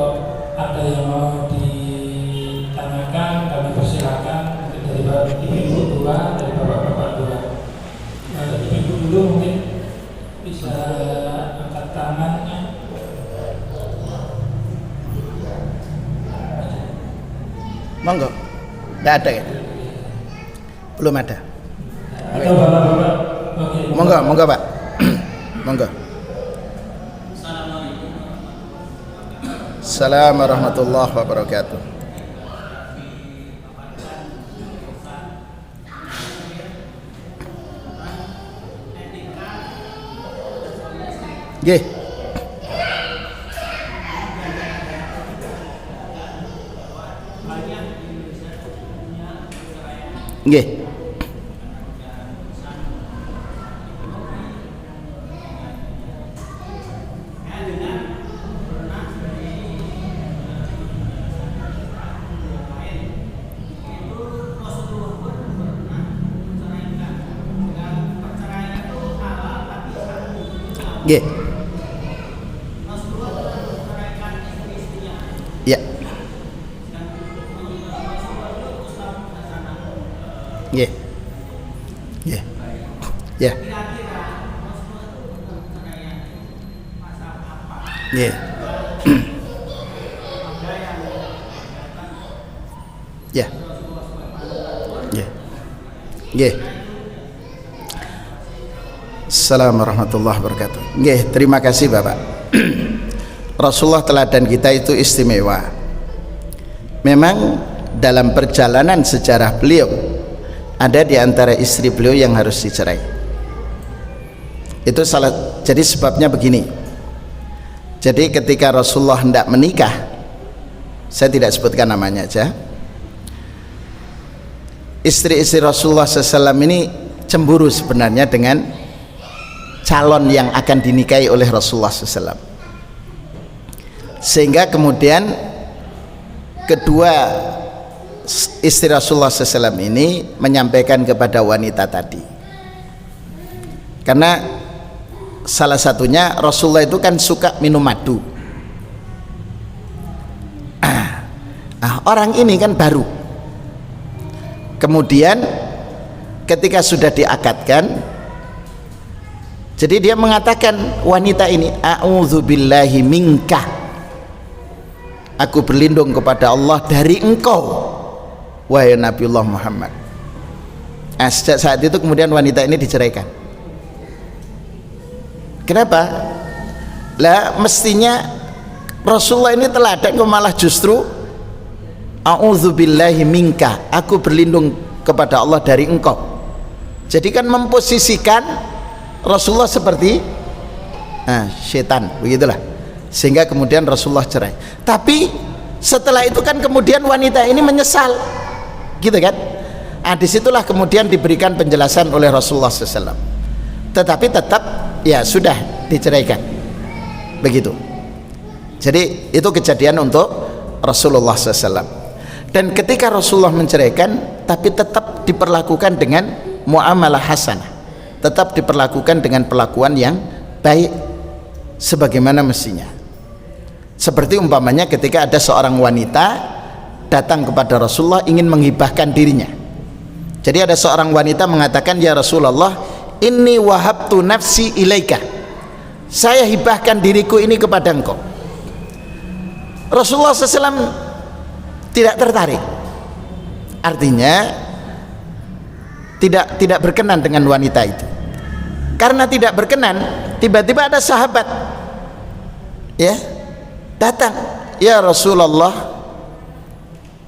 A: ada yang mau ditanyakan kami persilakan, dari ibu dua, dari bapak-bapak dua. Ibu dulu mungkin bisa angkat tangannya.
C: Monggo. Tidak ada ya? Belum ada.
A: Atau bapak-bapak? Oke.
C: Monggo, monggo Pak. Monggo. Assalamualaikum warahmatullahi wabarakatuh. Nggih. Nggih. Nggih. Ya. Nggih. Nggih. Ya. Nggih. Ya. Nggih. Nggih. Assalamualaikum warahmatullahi wabarakatuh. Nggih, terima kasih Bapak. Rasulullah teladan kita itu istimewa. Memang dalam perjalanan sejarah beliau ada di antara istri beliau yang harus dicerai. Itu salah. Jadi sebabnya begini. Jadi ketika Rasulullah hendak menikah, saya tidak sebutkan namanya aja, istri-istri Rasulullah SAW ini cemburu sebenarnya dengan calon yang akan dinikahi oleh Rasulullah SAW, sehingga kemudian kedua istri Rasulullah SAW ini menyampaikan kepada wanita tadi, karena salah satunya Rasulullah itu kan suka minum madu. Orang ini kan baru, kemudian ketika sudah diakadkan, jadi dia mengatakan wanita ini, a'udzubillahi minka, aku berlindung kepada Allah dari engkau wahai Nabiullah Muhammad. Sejak saat itu kemudian wanita ini diceraikan. Kenapa? Lah mestinya Rasulullah ini teladan, kok malah justru a'udzubillahi minka, aku berlindung kepada Allah dari engkau. Jadi kan memposisikan Rasulullah seperti setan, begitulah, sehingga kemudian Rasulullah cerai. Tapi setelah itu kan kemudian wanita ini menyesal, gitu kan? Disitulah kemudian diberikan penjelasan oleh Rasulullah SAW. Tetapi tetap ya sudah diceraikan, begitu. Jadi itu kejadian untuk Rasulullah SAW. Dan ketika Rasulullah menceraikan, tapi tetap diperlakukan dengan muamalah hasanah, tetap diperlakukan dengan perlakuan yang baik sebagaimana mestinya. Seperti umpamanya ketika ada seorang wanita datang kepada Rasulullah ingin menghibahkan dirinya. Jadi ada seorang wanita mengatakan, ya Rasulullah, inni wahabtu nafsi ilaika, saya hibahkan diriku ini kepada engkau. Rasulullah SAW tidak tertarik, artinya tidak berkenan dengan wanita itu. Karena tidak berkenan, tiba-tiba ada sahabat ya datang, ya Rasulullah,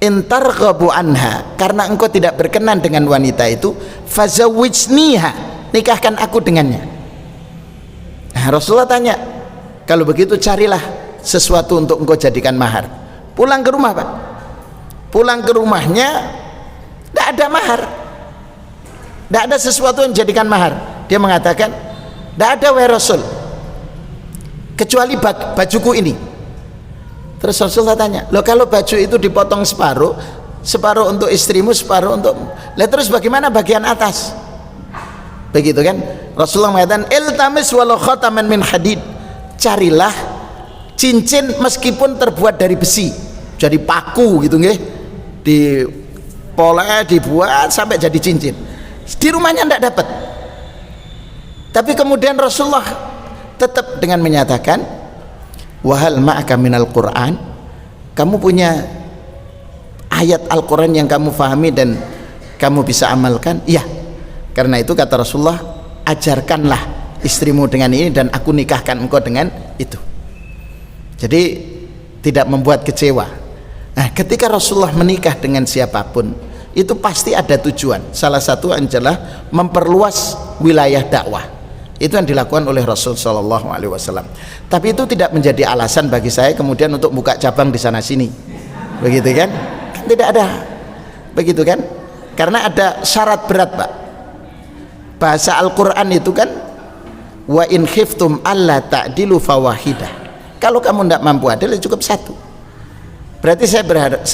C: intarghabu anha, karena engkau tidak berkenan dengan wanita itu, fazawwijniha, nikahkan aku dengannya. Nah, Rasulullah tanya, kalau begitu carilah sesuatu untuk engkau jadikan mahar. Pulang ke rumah Pak, pulang ke rumahnya tidak ada mahar, tidak ada sesuatu yang dijadikan mahar. Dia mengatakan, tidak ada wahai Rasul, kecuali bajuku ini. Terus Rasulullah tanya, loh kalau baju itu dipotong separuh, separuh untuk istrimu, separuh untuk, lah terus bagaimana bagian atas? Begitu kan? Rasulullah mengatakan, iltamis walau khataman min hadid, carilah cincin meskipun terbuat dari besi, jadi paku gitu nggih, dipoleh, dibuat sampai jadi cincin. Di rumahnya tidak dapat. Tapi kemudian Rasulullah tetap dengan menyatakan, wahal ma'aka minal Qur'an, kamu punya ayat Al-Quran yang kamu fahami dan kamu bisa amalkan? Iya. Karena itu kata Rasulullah, ajarkanlah istrimu dengan ini dan aku nikahkan engkau dengan itu. Jadi tidak membuat kecewa. Nah, ketika Rasulullah menikah dengan siapapun, itu pasti ada tujuan. Salah satu adalah memperluas wilayah dakwah. Itu yang dilakukan oleh Rasul Shallallahu Alaihi Wasallam. Tapi itu tidak menjadi alasan bagi saya kemudian untuk buka cabang di sana sini, begitu kan? Tidak ada, begitu kan? Karena ada syarat berat Pak. Bahasa Al-Quran itu kan, wa in khiftum alla ta'dilu fawahidah. Kalau kamu tidak mampu adil, cukup satu. Berarti saya berharap,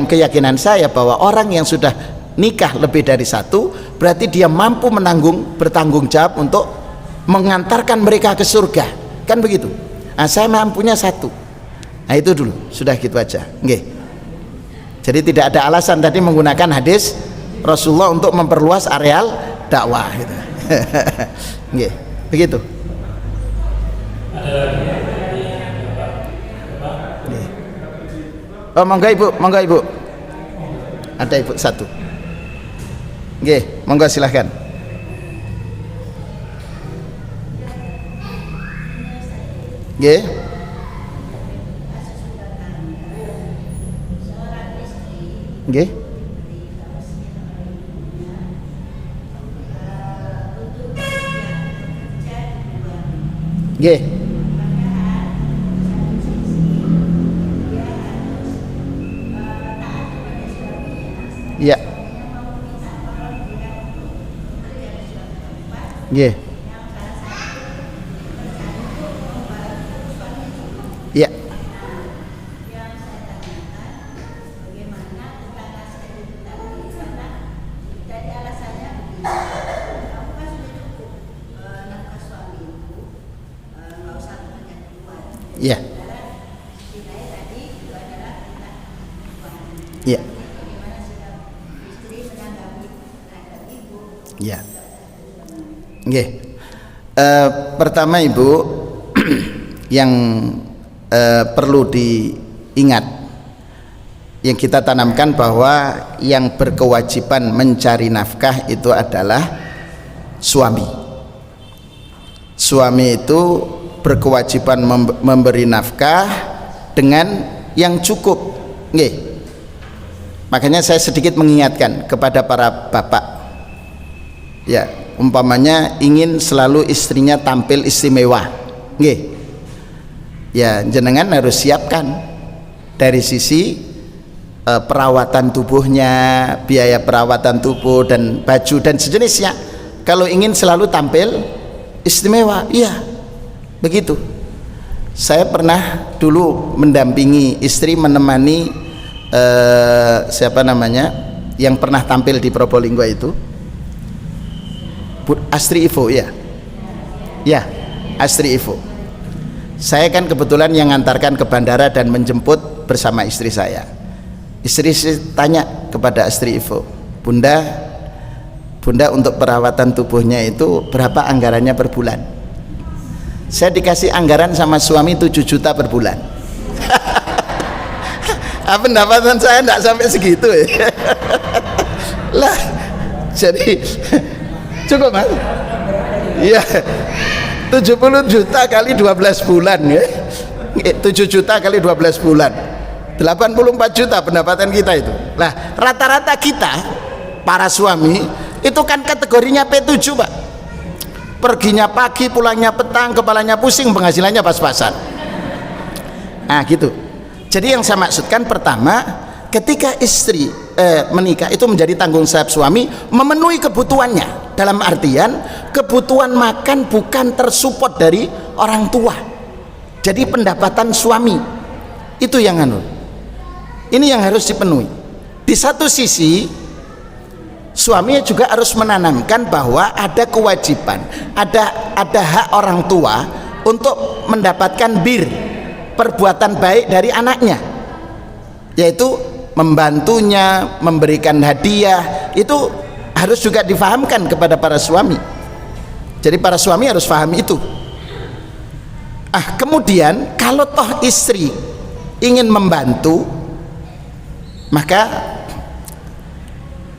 C: keyakinan saya bahwa orang yang sudah nikah lebih dari satu, berarti dia mampu bertanggung jawab untuk mengantarkan mereka ke surga, kan begitu. Nah, saya mampunya satu. Nah, itu dulu, sudah gitu aja. Nggih. Jadi tidak ada alasan tadi menggunakan hadis Rasulullah untuk memperluas areal dakwah gitu. Nggih, begitu. Oh, monggo Ibu, monggo Ibu. Ada Ibu satu. Nggih, monggo silahkan. Nggih. Nggih. Nggih. Iya. Nggih. Iya. Iya. Iya. Iya. Nggih. Pertama Ibu yang perlu diingat, yang kita tanamkan bahwa yang berkewajiban mencari nafkah itu adalah suami. Suami itu berkewajiban memberi nafkah dengan yang cukup. Nggih. Makanya saya sedikit mengingatkan kepada para bapak. Ya, umpamanya ingin selalu istrinya tampil istimewa. Nggih. Ya, jenengan harus siapkan dari sisi perawatan tubuhnya, biaya perawatan tubuh dan baju dan sejenisnya. Kalau ingin selalu tampil istimewa, iya. Begitu. Saya pernah dulu mendampingi istri, menemani siapa namanya yang pernah tampil di Probolinggo itu, Astri Ivo, ya. Ya, Astri Ivo. Saya kan kebetulan yang ngantarkan ke bandara dan menjemput bersama istri saya. Istri tanya kepada Astri Ivo, Bunda untuk perawatan tubuhnya itu berapa anggarannya per bulan? Saya dikasih anggaran sama suami 7 juta per bulan. Pendapatan saya enggak sampai segitu ya. Lah, jadi cukup Mas? Iya. 70 juta kali 12 bulan ya. 7 juta kali 12 bulan. 84 juta pendapatan kita itu. Lah, rata-rata kita para suami itu kan kategorinya P7, Pak. Perginya pagi, pulangnya petang, kepalanya pusing, penghasilannya pas-pasan. Nah, gitu. Jadi yang saya maksudkan pertama, ketika istri menikah itu menjadi tanggung jawab suami memenuhi kebutuhannya. Dalam artian kebutuhan makan bukan tersupport dari orang tua. Jadi pendapatan suami itu yang ini yang harus dipenuhi. Di satu sisi suami juga harus menanamkan bahwa ada kewajiban, ada hak orang tua untuk mendapatkan perbuatan baik dari anaknya, yaitu membantunya, memberikan hadiah. Itu harus juga difahamkan kepada para suami. Jadi para suami harus paham itu. Kemudian kalau toh istri ingin membantu, maka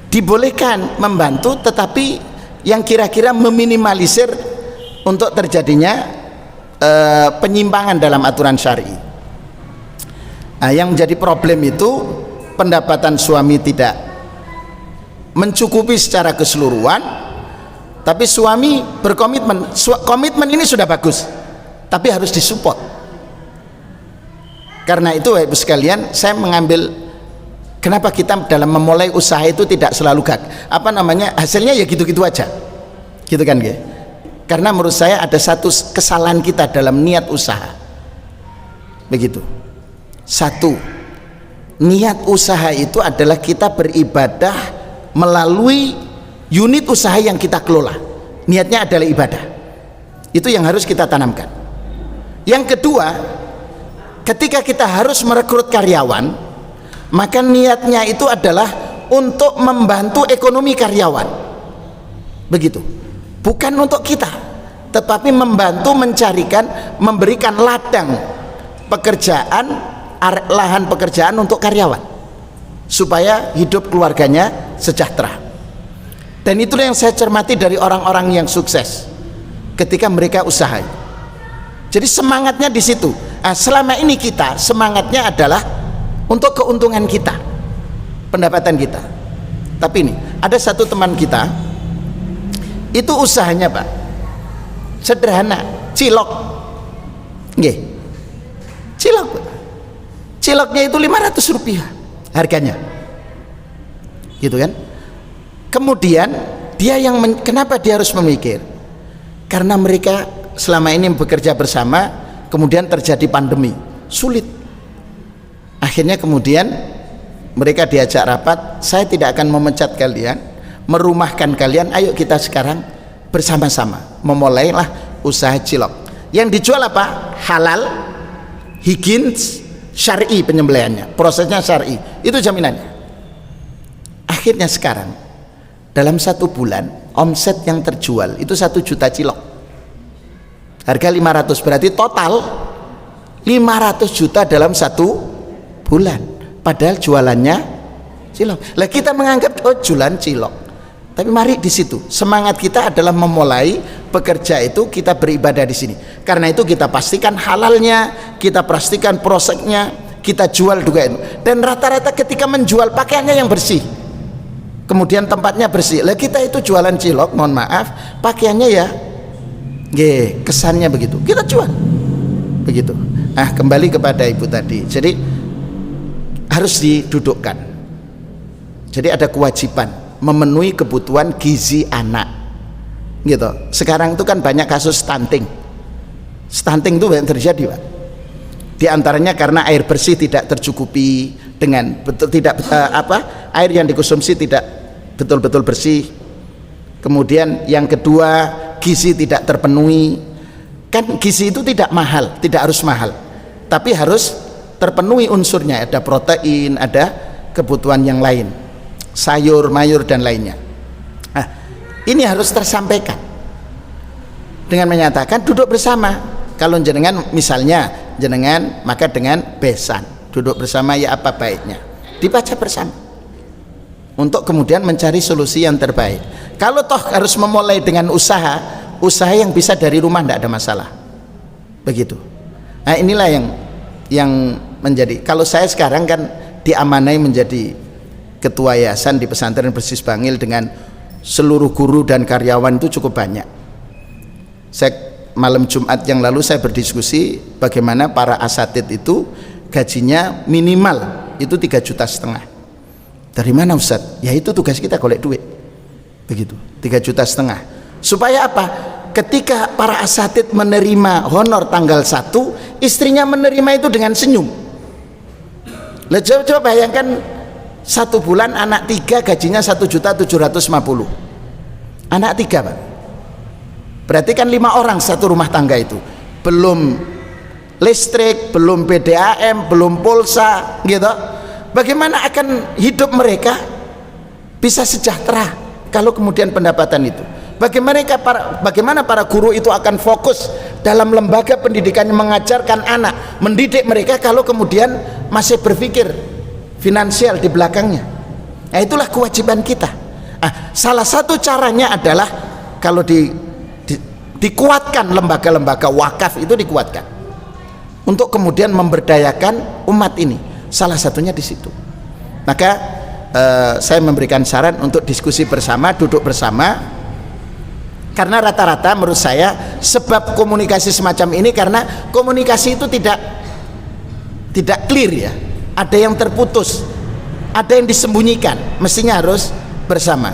C: dibolehkan membantu, tetapi yang kira-kira meminimalisir untuk terjadinya penyimpangan dalam aturan syar'i. Yang menjadi problem itu pendapatan suami tidak mencukupi secara keseluruhan, tapi suami berkomitmen. Komitmen ini sudah bagus, tapi harus disupport. Karena itu Ibu sekalian, saya mengambil kenapa kita dalam memulai usaha itu tidak selalu hasilnya ya gitu-gitu aja, gitu kan ya? Karena menurut saya ada satu kesalahan kita dalam niat usaha. Begitu. Satu, niat usaha itu adalah kita beribadah melalui unit usaha yang kita kelola. Niatnya adalah ibadah. Itu yang harus kita tanamkan. Yang kedua, ketika kita harus merekrut karyawan, maka niatnya itu adalah untuk membantu ekonomi karyawan. Begitu. Bukan untuk kita, tetapi membantu memberikan ladang pekerjaan, lahan pekerjaan untuk karyawan, supaya hidup keluarganya sejahtera. Dan itulah yang saya cermati dari orang-orang yang sukses ketika mereka usaha. Jadi semangatnya di situ. Nah, selama ini kita semangatnya adalah untuk keuntungan kita, pendapatan kita. Tapi ini ada satu teman kita, itu usahanya Pak sederhana, cilok. Nggih. Cilok. Ciloknya itu 500 rupiah harganya. Gitu kan? Kemudian dia kenapa dia harus memikir? Karena mereka selama ini bekerja bersama, kemudian terjadi pandemi, sulit. Akhirnya kemudian mereka diajak rapat, saya tidak akan memecat kalian, merumahkan kalian, ayo kita sekarang bersama-sama memulailah usaha cilok. Yang dijual apa? Halal, higienis, syar'i penyembelihannya, prosesnya syar'i, itu jaminannya. Akhirnya sekarang dalam 1 bulan omset yang terjual itu 1 juta cilok, harga 500, berarti total 500 juta dalam 1 bulan, padahal jualannya cilok. Lah kita menganggap oh jualan cilok, tapi mari di situ semangat kita adalah memulai bekerja itu kita beribadah di sini. Karena itu kita pastikan halalnya, kita pastikan prosesnya, kita jual juga itu. Dan rata-rata ketika menjual pakaiannya yang bersih, kemudian tempatnya bersih. Lah kita itu jualan cilok, mohon maaf, pakaiannya ya kesannya begitu, kita jual begitu. Nah, kembali kepada ibu tadi, jadi harus didudukkan. Jadi ada kewajiban memenuhi kebutuhan gizi anak gitu. Sekarang itu kan banyak kasus stunting itu yang terjadi Pak. Di antaranya karena air bersih tidak tercukupi dengan air yang dikonsumsi tidak betul-betul bersih. Kemudian yang kedua, gizi tidak terpenuhi. Kan gizi itu tidak mahal, tidak harus mahal, tapi harus terpenuhi unsurnya, ada protein, ada kebutuhan yang lain, sayur, mayur dan lainnya. Nah, ini harus tersampaikan dengan menyatakan duduk bersama. Kalau jenengan misalnya jenengan maka dengan besan, duduk bersama ya apa baiknya, dibaca bersama untuk kemudian mencari solusi yang terbaik. Kalau toh harus memulai dengan usaha yang bisa dari rumah tidak ada masalah, begitu. Nah, inilah yang menjadi, kalau saya sekarang kan diamanai menjadi ketua yayasan di pesantren Persis Bangil dengan seluruh guru dan karyawan itu cukup banyak. Malam Jumat yang lalu saya berdiskusi bagaimana para asatid itu gajinya minimal itu 3,5 juta. Dari mana Ustaz? Ya itu tugas kita, golek duit, begitu, 3,5 juta. Supaya apa? Ketika para asatid menerima honor tanggal 1, istrinya menerima itu dengan senyum. Lah coba bayangkan 1 bulan anak 3 gajinya 1.750.000. Anak 3 Pak, berarti kan 5 orang satu rumah tangga itu, belum listrik, belum PDAM, belum pulsa gitu. Bagaimana akan hidup mereka bisa sejahtera kalau kemudian pendapatan itu? Bagaimana para guru itu akan fokus dalam lembaga pendidikan yang mengajarkan anak, mendidik mereka kalau kemudian masih berpikir finansial di belakangnya? Nah, itulah kewajiban kita. Nah, salah satu caranya adalah kalau dikuatkan lembaga-lembaga wakaf itu, dikuatkan untuk kemudian memberdayakan umat ini. Salah satunya di situ. Maka saya memberikan saran untuk diskusi bersama, duduk bersama, karena rata-rata menurut saya sebab komunikasi semacam ini karena komunikasi itu tidak clear ya, ada yang terputus, ada yang disembunyikan. Mestinya harus bersama.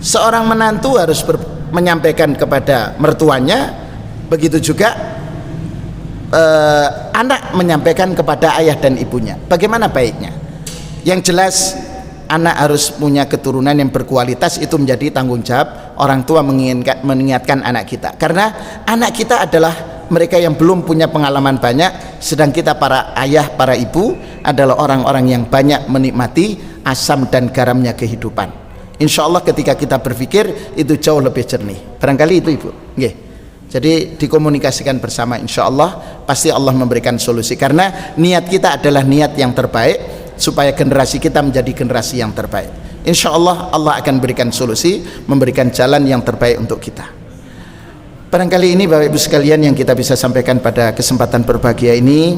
C: Seorang menantu harus menyampaikan kepada mertuanya, begitu juga anak menyampaikan kepada ayah dan ibunya. Bagaimana baiknya? Yang jelas anak harus punya keturunan yang berkualitas, itu menjadi tanggung jawab orang tua mengingatkan anak kita, karena anak kita adalah mereka yang belum punya pengalaman banyak, sedang kita para ayah, para ibu adalah orang-orang yang banyak menikmati asam dan garamnya kehidupan. Insya Allah ketika kita berpikir itu jauh lebih jernih. Barangkali itu Ibu. Nggih. Jadi dikomunikasikan bersama, insya Allah pasti Allah memberikan solusi, karena niat kita adalah niat yang terbaik supaya generasi kita menjadi generasi yang terbaik. Insya Allah Allah akan berikan solusi, memberikan jalan yang terbaik untuk kita. Barangkali ini Bapak Ibu sekalian yang kita bisa sampaikan pada kesempatan berbahagia ini.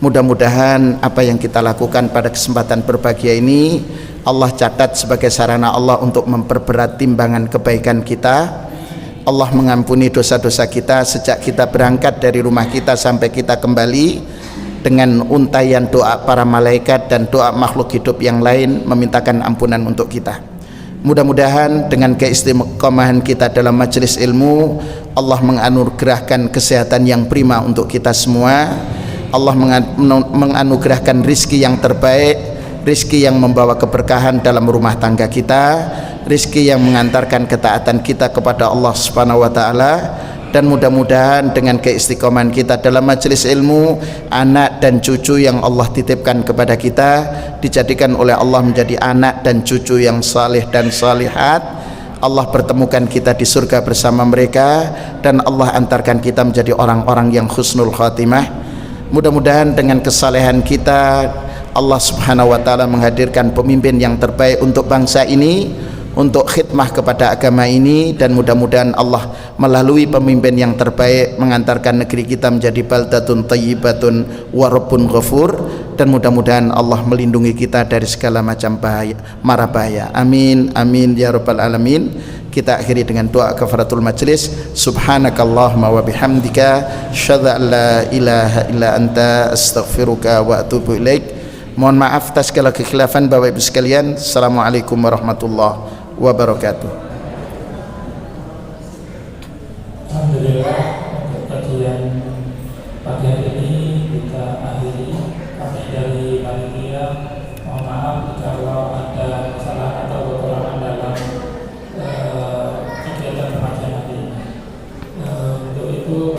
C: Mudah-mudahan apa yang kita lakukan pada kesempatan berbahagia ini Allah catat sebagai sarana Allah untuk memperberat timbangan kebaikan kita. Allah mengampuni dosa-dosa kita sejak kita berangkat dari rumah kita sampai kita kembali, dengan untaian doa para malaikat dan doa makhluk hidup yang lain memintakan ampunan untuk kita. Mudah-mudahan dengan keistiqomahan kita dalam majelis ilmu, Allah menganugerahkan kesehatan yang prima untuk kita semua. Allah menganugerahkan rizki yang terbaik, rizki yang membawa keberkahan dalam rumah tangga kita, rizki yang mengantarkan ketaatan kita kepada Allah Subhanahu wa Ta'ala. Dan mudah-mudahan dengan keistiqomahan kita dalam majelis ilmu, anak dan cucu yang Allah titipkan kepada kita dijadikan oleh Allah menjadi anak dan cucu yang saleh dan salihat. Allah pertemukan kita di surga bersama mereka, dan Allah antarkan kita menjadi orang-orang yang husnul khatimah. Mudah-mudahan dengan kesalehan kita Allah Subhanahu wa Ta'ala menghadirkan pemimpin yang terbaik untuk bangsa ini, untuk khidmah kepada agama ini, dan mudah-mudahan Allah melalui pemimpin yang terbaik mengantarkan negeri kita menjadi baldatun thayyibatun wa rabbun ghafur, dan mudah-mudahan Allah melindungi kita dari segala macam bahaya, mara bahaya. Amin amin ya rabbal alamin. Kita akhiri dengan doa kafaratul majlis. Subhanakallahumma wa bihamdika asyhadu an la ilaha illa anta astaghfiruka wa atubu ilaik. Mohon maaf atas segala kekhilafan Bapak Ibu sekalian. Assalamualaikum warahmatullahi wabarakatuh.
A: Alhamdulillah, untuk kajian pagi hari ini kita akhiri. Kami dari panitia mohon maaf kalau ada kesalahan atau kekurangan dalam kegiatan pengajian hari ini. Untuk itu,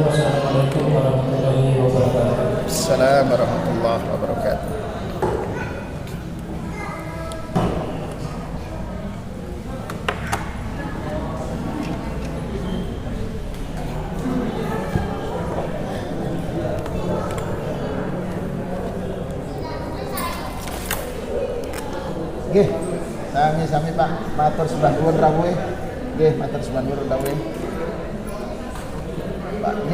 A: wassalamualaikum warahmatullahi wabarakatuh.
C: Assalamualaikum warahmatullahi wabarakatuh. Nggih, sami-sami Pak, matur sembah nuwun rawuhe. Nggih, matur sembah nuwun rawuhe. Pak